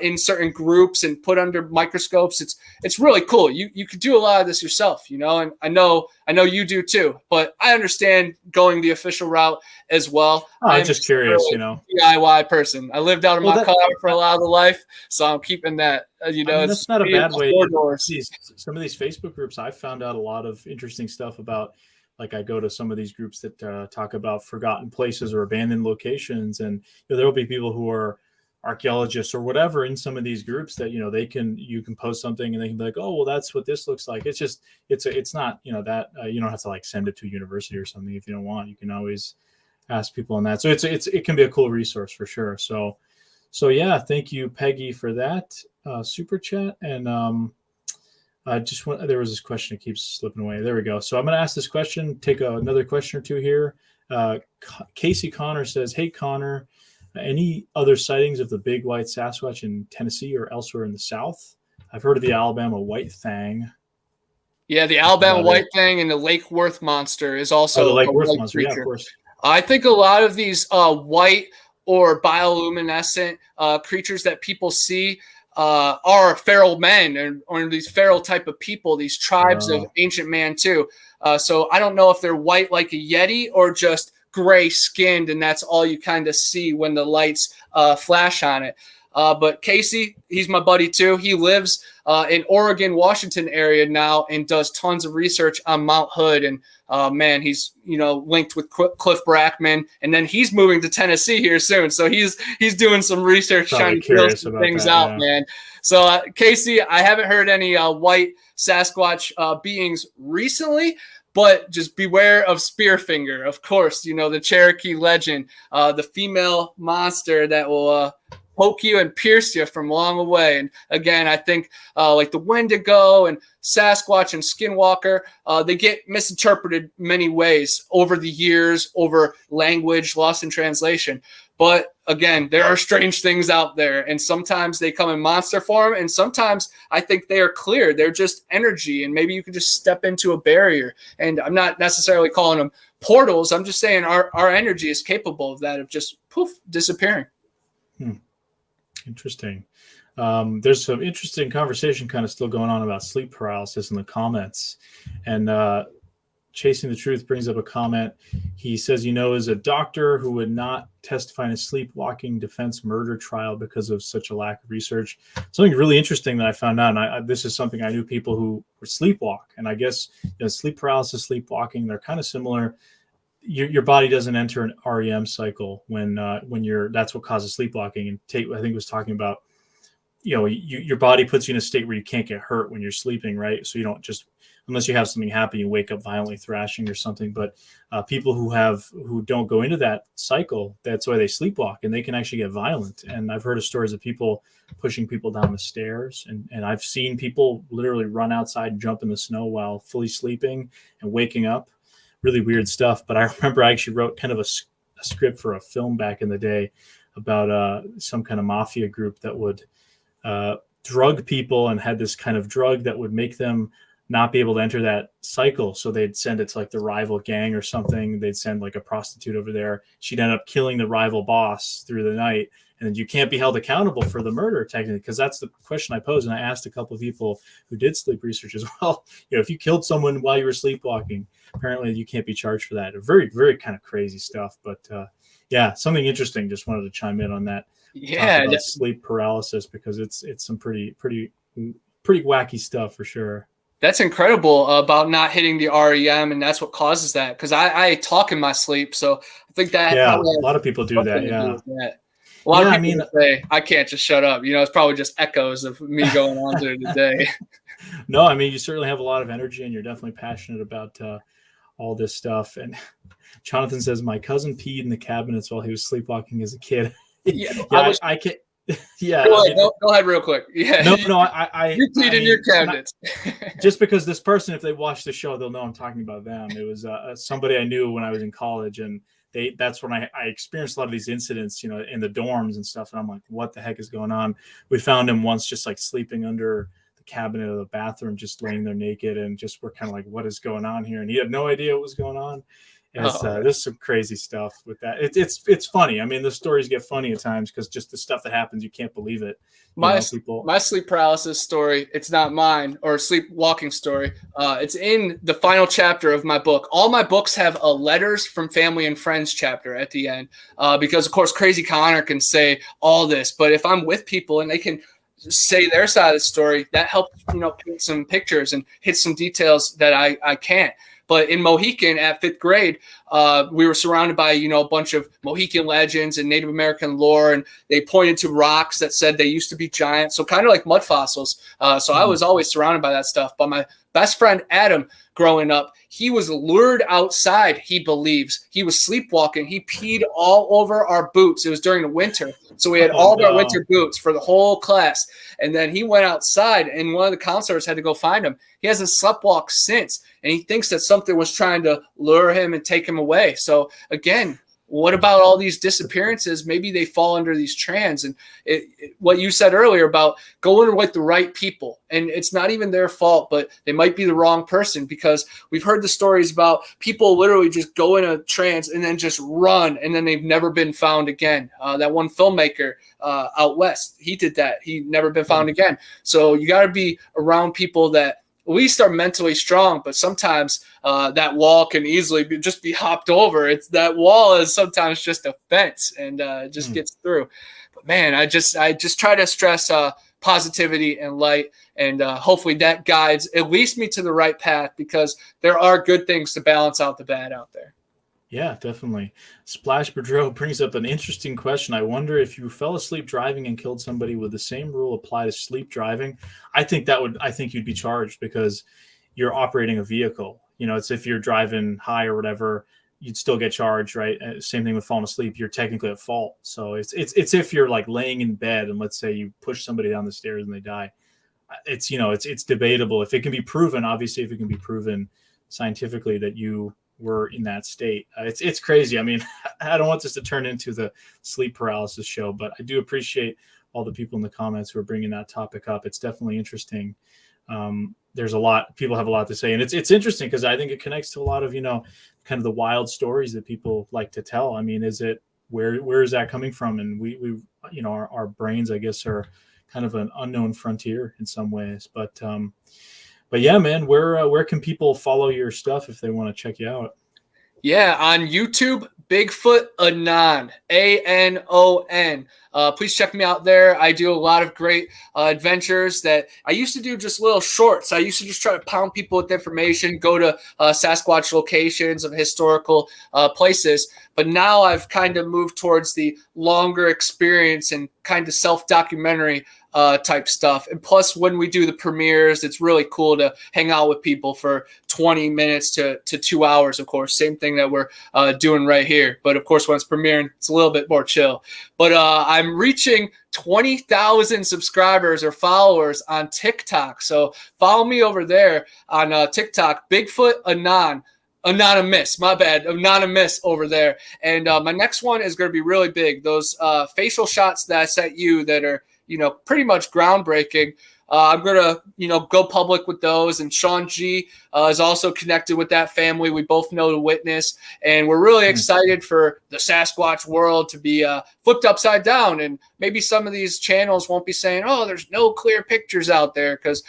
in certain groups and put under microscopes. It's really cool. You could do a lot of this yourself, and I know you do too, but I understand going the official route as well. I'm just curious, DIY person. I lived out in my car for a lot of the life, so I'm keeping that, that's not a bad way. Some of these Facebook groups, I found out a lot of interesting stuff about. Like I go to some of these groups that talk about forgotten places or abandoned locations, and there will be people who are archaeologists or whatever in some of these groups that you can post something and they can be like, oh well, that's what this looks like. It's not that you don't have to like send it to a university or something if you don't want. You can always ask people on that. So it can be a cool resource for sure. So yeah, thank you, Peggy, for that super chat. And there was this question that keeps slipping away. There we go. So I'm going to ask this question, take another question or two here. Casey Connor says, hey, Connor, any other sightings of the big white Sasquatch in Tennessee or elsewhere in the South? I've heard of the Alabama white thing. Yeah, the Alabama white thing and the Lake Worth monster is also the Lake Worth monster. Yeah, of course. I think a lot of these white or bioluminescent creatures that people see are feral men or these feral type of people, these tribes of ancient man too. So I don't know if they're white like a Yeti or just gray skinned, and that's all you kind of see when the lights flash on it. But Casey, he's my buddy too. He lives in Oregon, Washington area now and does tons of research on Mount Hood. And man, he's linked with Cliff Brackman, and then he's moving to Tennessee here soon. So he's doing some research, trying to feel some things out, man. So Casey, I haven't heard any white Sasquatch beings recently. But just beware of Spearfinger, of course, the Cherokee legend, the female monster that will poke you and pierce you from long away. And again, I think like the Wendigo and Sasquatch and Skinwalker, they get misinterpreted many ways over the years, over language, lost in translation. But again, there are strange things out there, and sometimes they come in monster form, and sometimes I think they are clear. They're just energy, and maybe you can just step into a barrier. And I'm not necessarily calling them portals. I'm just saying our energy is capable of that, of just poof, disappearing. Interesting. There's some interesting conversation kind of still going on about sleep paralysis in the comments. And Chasing the Truth brings up a comment. He says, is a doctor who would not testify in a sleepwalking defense murder trial because of such a lack of research. Something really interesting that I found out, and this is something I knew people who were sleepwalk. And I guess sleep paralysis, sleepwalking, they're kind of similar. Your body doesn't enter an REM cycle when that's what causes sleepwalking. And Tate, I think, was talking about, your body puts you in a state where you can't get hurt when you're sleeping, right? So you don't just, unless you have something happen, you wake up violently thrashing or something. But people who don't go into that cycle, that's why they sleepwalk, and they can actually get violent. And I've heard of stories of people pushing people down the stairs, and I've seen people literally run outside and jump in the snow while fully sleeping and waking up. Really weird stuff. But I remember I actually wrote kind of a script for a film back in the day about some kind of mafia group that would drug people and had this kind of drug that would make them not be able to enter that cycle. So they'd send it to like the rival gang or something. They'd send like a prostitute over there. She'd end up killing the rival boss through the night. And then you can't be held accountable for the murder technically, because that's the question I posed. And I asked a couple of people who did sleep research as well. If you killed someone while you were sleepwalking, apparently you can't be charged for that. Very, very kind of crazy stuff. But yeah, something interesting. Just wanted to chime in on that. Yeah, sleep paralysis, because it's some pretty pretty wacky stuff for sure. That's incredible about not hitting the REM, and that's what causes that. Because I talk in my sleep, so I think that a lot of people do that. Yeah, a lot of people say I can't just shut up. It's probably just echoes of me going on during the day. No, I mean, you certainly have a lot of energy, and you're definitely passionate about all this stuff. And Jonathan says, my cousin peed in the cabinets while he was sleepwalking as a kid. I can't. Yeah, go ahead real quick. Yeah, no, you peed in your cabinets. Just because this person, if they watch the show, they'll know I'm talking about them. It was somebody I knew when I was in college, and that's when I experienced a lot of these incidents, in the dorms and stuff. And I'm like, what the heck is going on? We found him once just like sleeping under the cabinet of the bathroom, just laying there naked, and just we're kind of like, what is going on here? And he had no idea what was going on. There's some crazy stuff with that. It's funny. I mean, the stories get funny at times because just the stuff that happens, you can't believe it. My sleep paralysis story, it's not mine, or sleepwalking story. It's in the final chapter of my book. All my books have a letters from family and friends chapter at the end, because of course, Crazy Connor can say all this, but if I'm with people and they can say their side of the story, that helps, paint some pictures and hit some details that I can't. But in Mohican at 5th grade, we were surrounded by, a bunch of Mohican legends and Native American lore, and they pointed to rocks that said they used to be giant, so kind of like mud fossils. So I was always surrounded by that stuff. But my best friend, Adam, growing up, he was lured outside, he believes. He was sleepwalking. He peed all over our boots. It was during the winter. So we had all of our winter boots for the whole class. And then he went outside, and one of the counselors had to go find him. He hasn't sleptwalked since, and he thinks that something was trying to lure him and take him away. So again, what about all these disappearances? Maybe they fall under these trends. And what you said earlier about going with the right people, and it's not even their fault, but they might be the wrong person, because we've heard the stories about people literally just go in a trance and then just run, and then they've never been found again. That one filmmaker out west, he did that. He never been found again. So you got to be around people that at least are mentally strong, but sometimes that wall can easily just be hopped over. It's that wall is sometimes just a fence, and it just gets through. But man, I just try to stress positivity and light, and hopefully that guides at least me to the right path, because there are good things to balance out the bad out there. Yeah, definitely. Splash Boudreau brings up an interesting question. I wonder if you fell asleep driving and killed somebody, would the same rule apply to sleep driving? I think you'd be charged, because you're operating a vehicle. It's if you're driving high or whatever, you'd still get charged, right? Same thing with falling asleep. You're technically at fault. So it's if you're like laying in bed and let's say you push somebody down the stairs and they die. It's debatable if it can be proven. Obviously, if it can be proven scientifically that you were in that state. It's crazy. I mean, I don't want this to turn into the sleep paralysis show, but I do appreciate all the people in the comments who are bringing that topic up. It's definitely interesting. There's people have a lot to say, and it's interesting because I think it connects to a lot of, kind of the wild stories that people like to tell. I mean, where is that coming from? And we our brains, I guess, are kind of an unknown frontier in some ways, but yeah, man, where can people follow your stuff if they want to check you out? Yeah, on YouTube, Bigfoot Anon, ANON. Please check me out there. I do a lot of great adventures that I used to do just little shorts. I used to just try to pound people with information, go to Sasquatch locations of historical places. But now I've kind of moved towards the longer experience and kind of self-documentary type stuff. And plus, when we do the premieres, it's really cool to hang out with people for 20 minutes to 2 hours, of course. Same thing that we're doing right here. But of course, when it's premiering, it's a little bit more chill. But I'm reaching 20,000 subscribers or followers on TikTok. So follow me over there on TikTok, Bigfoot Anonymous, my bad, Anonymous over there. And my next one is going to be really big. Those facial shots that I sent you that are, pretty much groundbreaking. I'm going to, go public with those. And Sean G is also connected with that family. We both know the witness. And we're really excited for the Sasquatch world to be flipped upside down. And maybe some of these channels won't be saying, oh, there's no clear pictures out there because,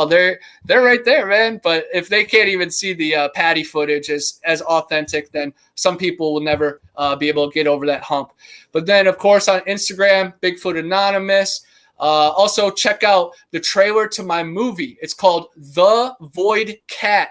they're right there, man. But if they can't even see the patty footage as authentic, then some people will never be able to get over that hump. But then, of course, on Instagram, Bigfoot Anonymous. Also, check out the trailer to my movie. It's called The Void Cat.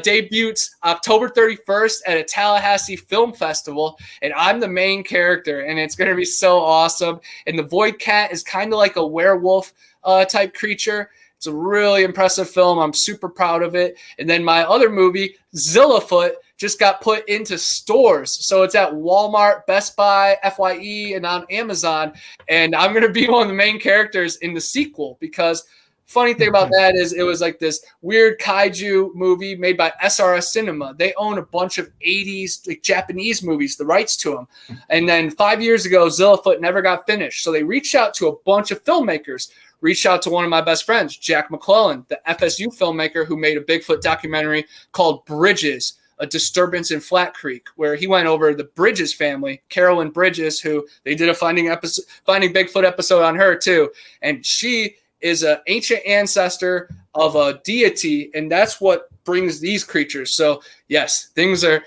Debuts October 31st at a Tallahassee Film Festival, and I'm the main character, and it's going to be so awesome. And the Void Cat is kind of like a werewolf type creature. It's a really impressive film. I'm super proud of it. And then my other movie, Zillafoot, just got put into stores. So it's at Walmart, Best Buy, FYE, and on Amazon. And I'm going to be one of the main characters in the sequel because funny thing about that is it was like this weird kaiju movie made by SRS Cinema. They own a bunch of 80s like Japanese movies, the rights to them. And then 5 years ago, Zillafoot never got finished. So they reached out to a bunch of filmmakers, reached out to one of my best friends, Jack McClellan, the FSU filmmaker who made a Bigfoot documentary called Bridges, a disturbance in Flat Creek, where he went over the Bridges family, Carolyn Bridges, who they did a Finding Bigfoot episode on her too. And she is an ancient ancestor of a deity, and that's what brings these creatures. So yes, things are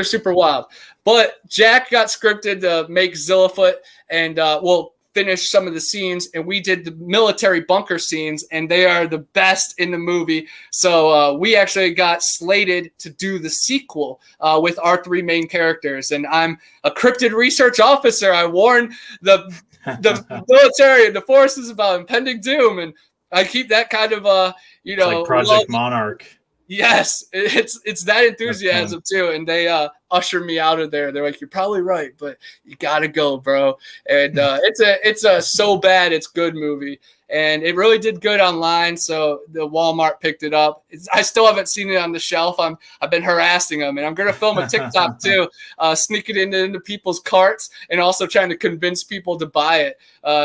super wild. But Jack got scripted to make Zillafoot, and we'll finish some of the scenes, and we did the military bunker scenes, and they are the best in the movie. So we actually got slated to do the sequel with our three main characters, and I'm a cryptid research officer. I warn the military and the forces about impending doom, and I keep that kind of it's like Project Monarch. Yes, it's that enthusiasm too, and they usher me out of there. They're like, "You're probably right, but you gotta go, bro." And it's a so bad it's good movie, and it really did good online. So the Walmart picked it up. I still haven't seen it on the shelf. I've been harassing them, and I'm gonna film a TikTok too, sneak it into people's carts, and also trying to convince people to buy it.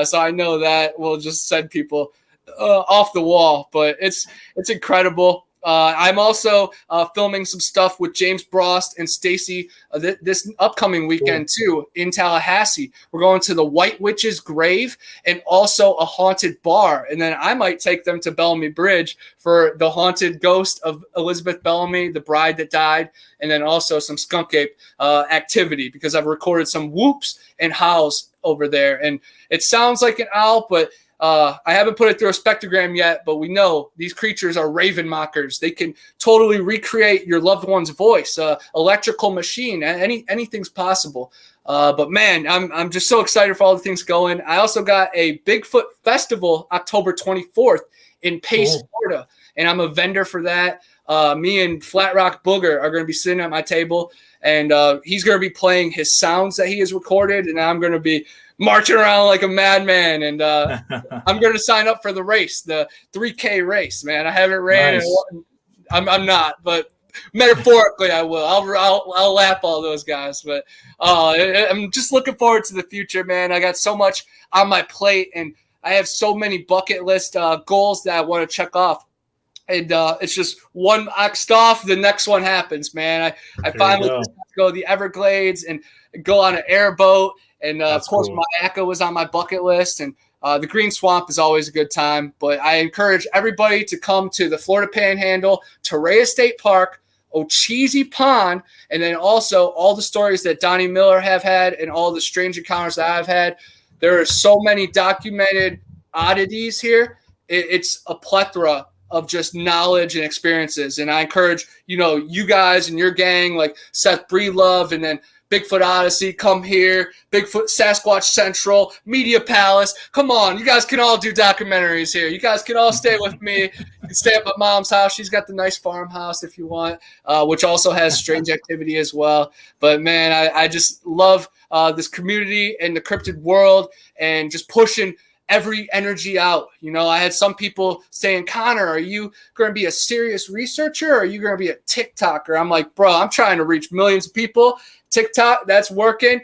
So I know that will just send people off the wall, but it's incredible. I'm also filming some stuff with James Brost and Stacy this upcoming weekend too in Tallahassee. We're going to the White Witch's grave and also a haunted bar. And then I might take them to Bellamy Bridge for the haunted ghost of Elizabeth Bellamy, the bride that died, and then also some skunk ape activity because I've recorded some whoops and howls over there. And it sounds like an owl, but I haven't put it through a spectrogram yet, but we know these creatures are raven mockers. They can totally recreate your loved one's voice, electrical machine, anything's possible. But man, I'm just so excited for all the things going. I also got a Bigfoot festival October 24th in Pace, Florida, and I'm a vendor for that. Me and Flat Rock Booger are going to be sitting at my table, and he's going to be playing his sounds that he has recorded, and I'm going to be marching around like a madman, and I'm going to sign up for the race, the 3K race, man. I haven't ran. Nice. I'm not, but metaphorically I will. I'll lap all those guys, but I'm just looking forward to the future, man. I got so much on my plate, and I have so many bucket list goals that I want to check off. And it's just one boxed off, the next one happens, man. I finally go to the Everglades and go on an airboat. And, of course, cool. Mayaca was on my bucket list, and the Green Swamp is always a good time. But I encourage everybody to come to the Florida Panhandle, Torreya State Park, Ocheesee Pond, and then also all the stories that Donnie Miller have had and all the strange encounters that I've had. There are so many documented oddities here. It's a plethora of just knowledge and experiences. And I encourage, you guys and your gang, like Seth Breedlove, and then Bigfoot Odyssey, come here. Bigfoot Sasquatch Central, Media Palace. Come on, you guys can all do documentaries here. You guys can all stay with me. You can stay at my mom's house. She's got the nice farmhouse if you want, which also has strange activity as well. But, man, I just love this community and the cryptid world and just pushing every energy out. I had some people saying, Connor, are you going to be a serious researcher or are you going to be a TikToker? I'm like, bro, I'm trying to reach millions of people. TikTok, that's working.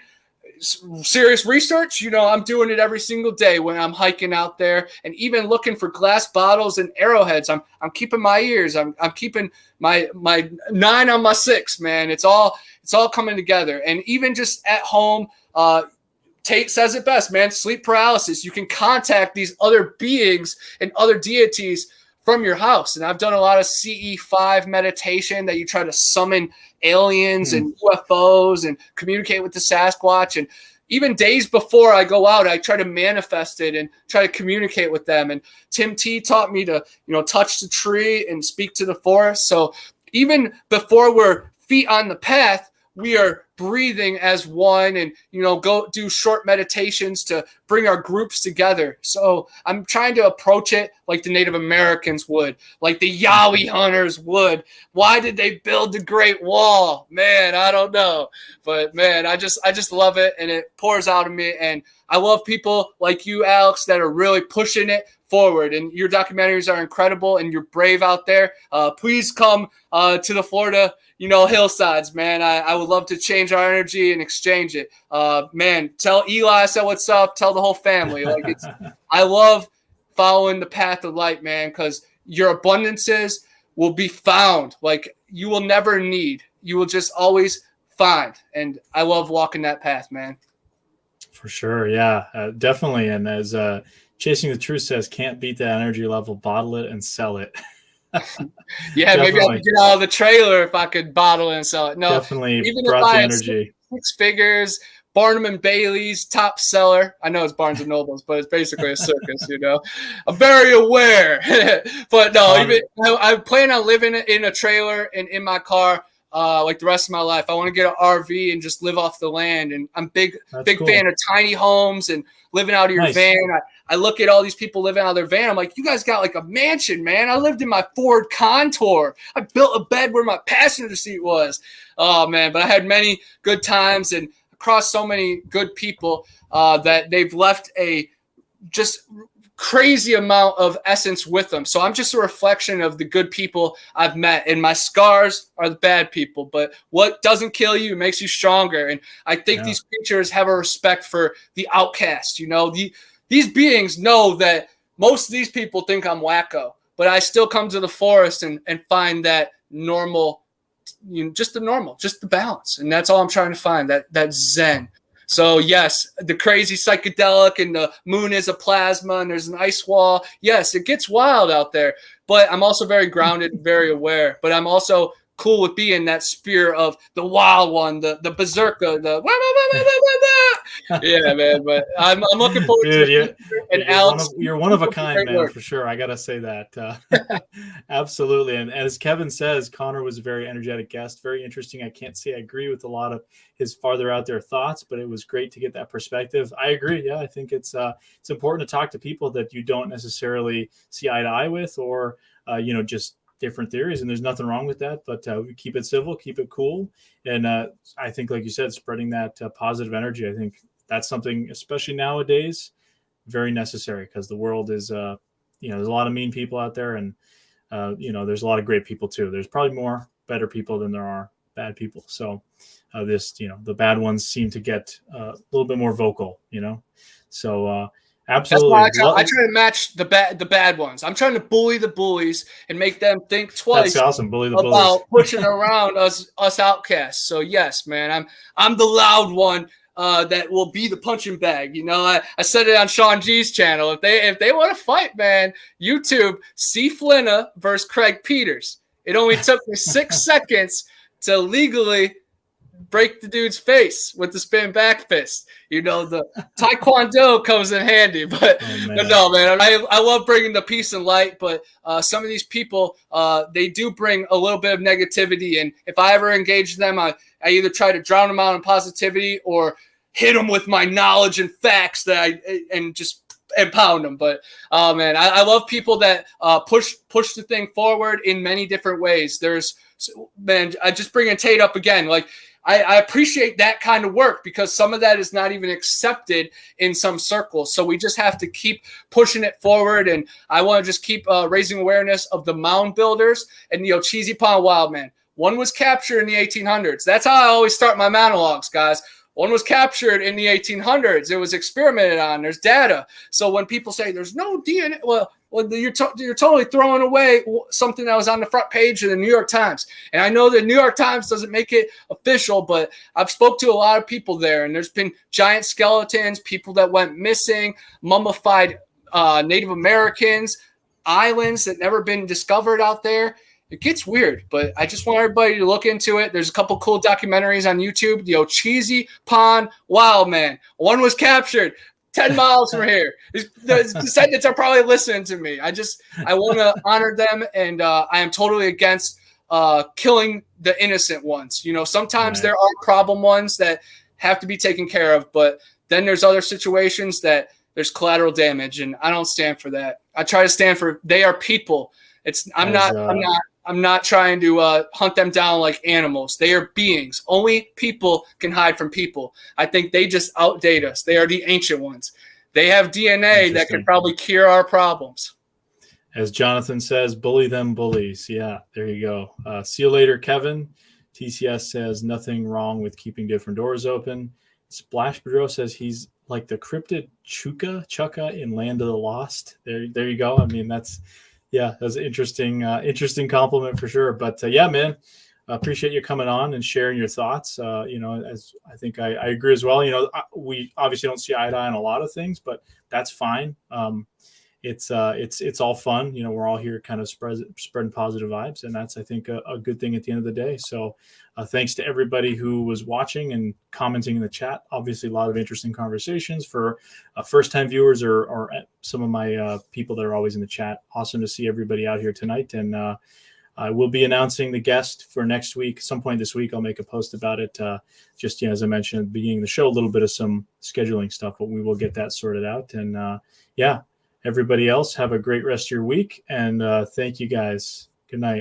Serious research, I'm doing it every single day when I'm hiking out there and even looking for glass bottles and arrowheads. I'm keeping my ears. I'm keeping my 9 on my 6, man. It's all coming together. And even just at home, Tate says it best, man, sleep paralysis. You can contact these other beings and other deities from your house. And I've done a lot of CE5 meditation that you try to summon aliens and UFOs and communicate with the Sasquatch. And even days before I go out, I try to manifest it and try to communicate with them. And Tim T taught me to, touch the tree and speak to the forest. So even before we're feet on the path, we are breathing as one and, go do short meditations to bring our groups together. So I'm trying to approach it like the Native Americans would, like the Yowie hunters would. Why did they build the Great Wall? Man, I don't know. But man, I just love it, and it pours out of me. And I love people like you, Alex, that are really pushing it forward. And your documentaries are incredible, and you're brave out there. Please come to the Florida hillsides, man. I would love to change our energy and exchange it. Man, tell Eli I said what's up. Tell the whole family. I love following the path of light, man, because your abundances will be found. Like, you will never need. You will just always find. And I love walking that path, man. For sure. Yeah, definitely. And as Chasing the Truth says, can't beat that energy level, bottle it and sell it. Yeah, definitely. Maybe I could get out of the trailer if I could bottle and sell it. No, definitely even brought the energy. Six figures, Barnum and Bailey's top seller. I know it's Barnes and Nobles, but it's basically a circus. I'm very aware. But no, I plan on living in a trailer and in my car like the rest of my life. I want to get an RV and just live off the land. And I'm big fan of tiny homes and living out of your van. I look at all these people living out of their van. I'm like, you guys got like a mansion, man. I lived in my Ford Contour. I built a bed where my passenger seat was. Oh, man. But I had many good times and across so many good people that they've left a just crazy amount of essence with them. So I'm just a reflection of the good people I've met, and my scars are the bad people. But what doesn't kill you makes you stronger. And I think these creatures have a respect for the outcast. These beings know that most of these people think I'm wacko, but I still come to the forest and find that normal, just the balance. And that's all I'm trying to find, that Zen. So yes, the crazy psychedelic and the moon is a plasma and there's an ice wall. Yes, it gets wild out there, but I'm also very grounded and very aware. But I'm also cool with being that spirit of the wild one, the berserker, yeah, man. But I'm looking forward to it. And Alex, you're one of a kind, man, for sure. I gotta say that. Absolutely. And as Kevin says, Connor was a very energetic guest, very interesting. I can't say I agree with a lot of his farther out there thoughts, but it was great to get that perspective. I agree. Yeah, I think it's important to talk to people that you don't necessarily see eye to eye with, or just different theories, and there's nothing wrong with that, but we keep it civil, keep it cool. And I think, like you said, spreading that positive energy, I think that's something, especially nowadays, very necessary, because the world is, there's a lot of mean people out there, and, there's a lot of great people too. There's probably more better people than there are bad people. So the bad ones seem to get a little bit more vocal, so absolutely. That's why I try to match the bad ones. I'm trying to bully the bullies and make them think twice. That's awesome. Bully the bullies. Pushing around us outcasts. So yes, man, I'm the loud one that will be the punching bag. I said it on Sean G's channel. If they want to fight, man, YouTube, see Flynn versus Craig Peters. It only took me 6 seconds to legally break the dude's face with the spin back fist. The Taekwondo comes in handy, but no, man, I love bringing the peace and light, but some of these people, they do bring a little bit of negativity. And if I ever engage them, I either try to drown them out in positivity or hit them with my knowledge and facts and just pound them. But man, I love people that push the thing forward in many different ways. I just bring Tate up again. Like, I appreciate that kind of work, because some of that is not even accepted in some circles. So we just have to keep pushing it forward. And I want to just keep raising awareness of the mound builders and the Ocheesee Pond Wildman. One was captured in the 1800s. That's how I always start my monologues, guys. One was captured in the 1800s. It was experimented on. There's data. So when people say there's no DNA, well, you're totally throwing away something that was on the front page of the New York Times. And I know the New York Times doesn't make it official, but I've spoke to a lot of people there, and there's been giant skeletons, people that went missing, mummified Native Americans, islands that never been discovered out there. it gets weird, but I just want everybody to look into it. There's a couple cool documentaries on YouTube. The Ocheesee Pond Wild Man. One was captured 10 miles from here. The descendants are probably listening to me. I want to honor them, and I am totally against killing the innocent ones. You know, sometimes there are problem ones that have to be taken care of, but then there's other situations that there's collateral damage, and I don't stand for that. I try to stand for they are people. I'm not trying to hunt them down like animals. They are beings. Only people can hide from people. I think they just outdate us. They are the ancient ones. They have DNA that could probably cure our problems. As Jonathan says, bully them bullies. Yeah, there you go. See you later, Kevin. TCS says nothing wrong with keeping different doors open. Splash Pedro says he's like the cryptid Chukka in Land of the Lost. There you go. I mean, that's an interesting compliment for sure. But yeah, man, I appreciate you coming on and sharing your thoughts. As I think I agree as well. You know, we obviously don't see eye to eye on a lot of things, but that's fine. It's all fun. You know, we're all here kind of spreading positive vibes, and that's, I think, a good thing at the end of the day. So thanks to everybody who was watching and commenting in the chat. Obviously, a lot of interesting conversations for first-time viewers or some of my people that are always in the chat. Awesome to see everybody out here tonight. And I will be announcing the guest for next week. Some point this week, I'll make a post about it. Just, as I mentioned at the beginning of the show, a little bit of some scheduling stuff, but we will get that sorted out. And everybody else, have a great rest of your week. And thank you guys. Good night.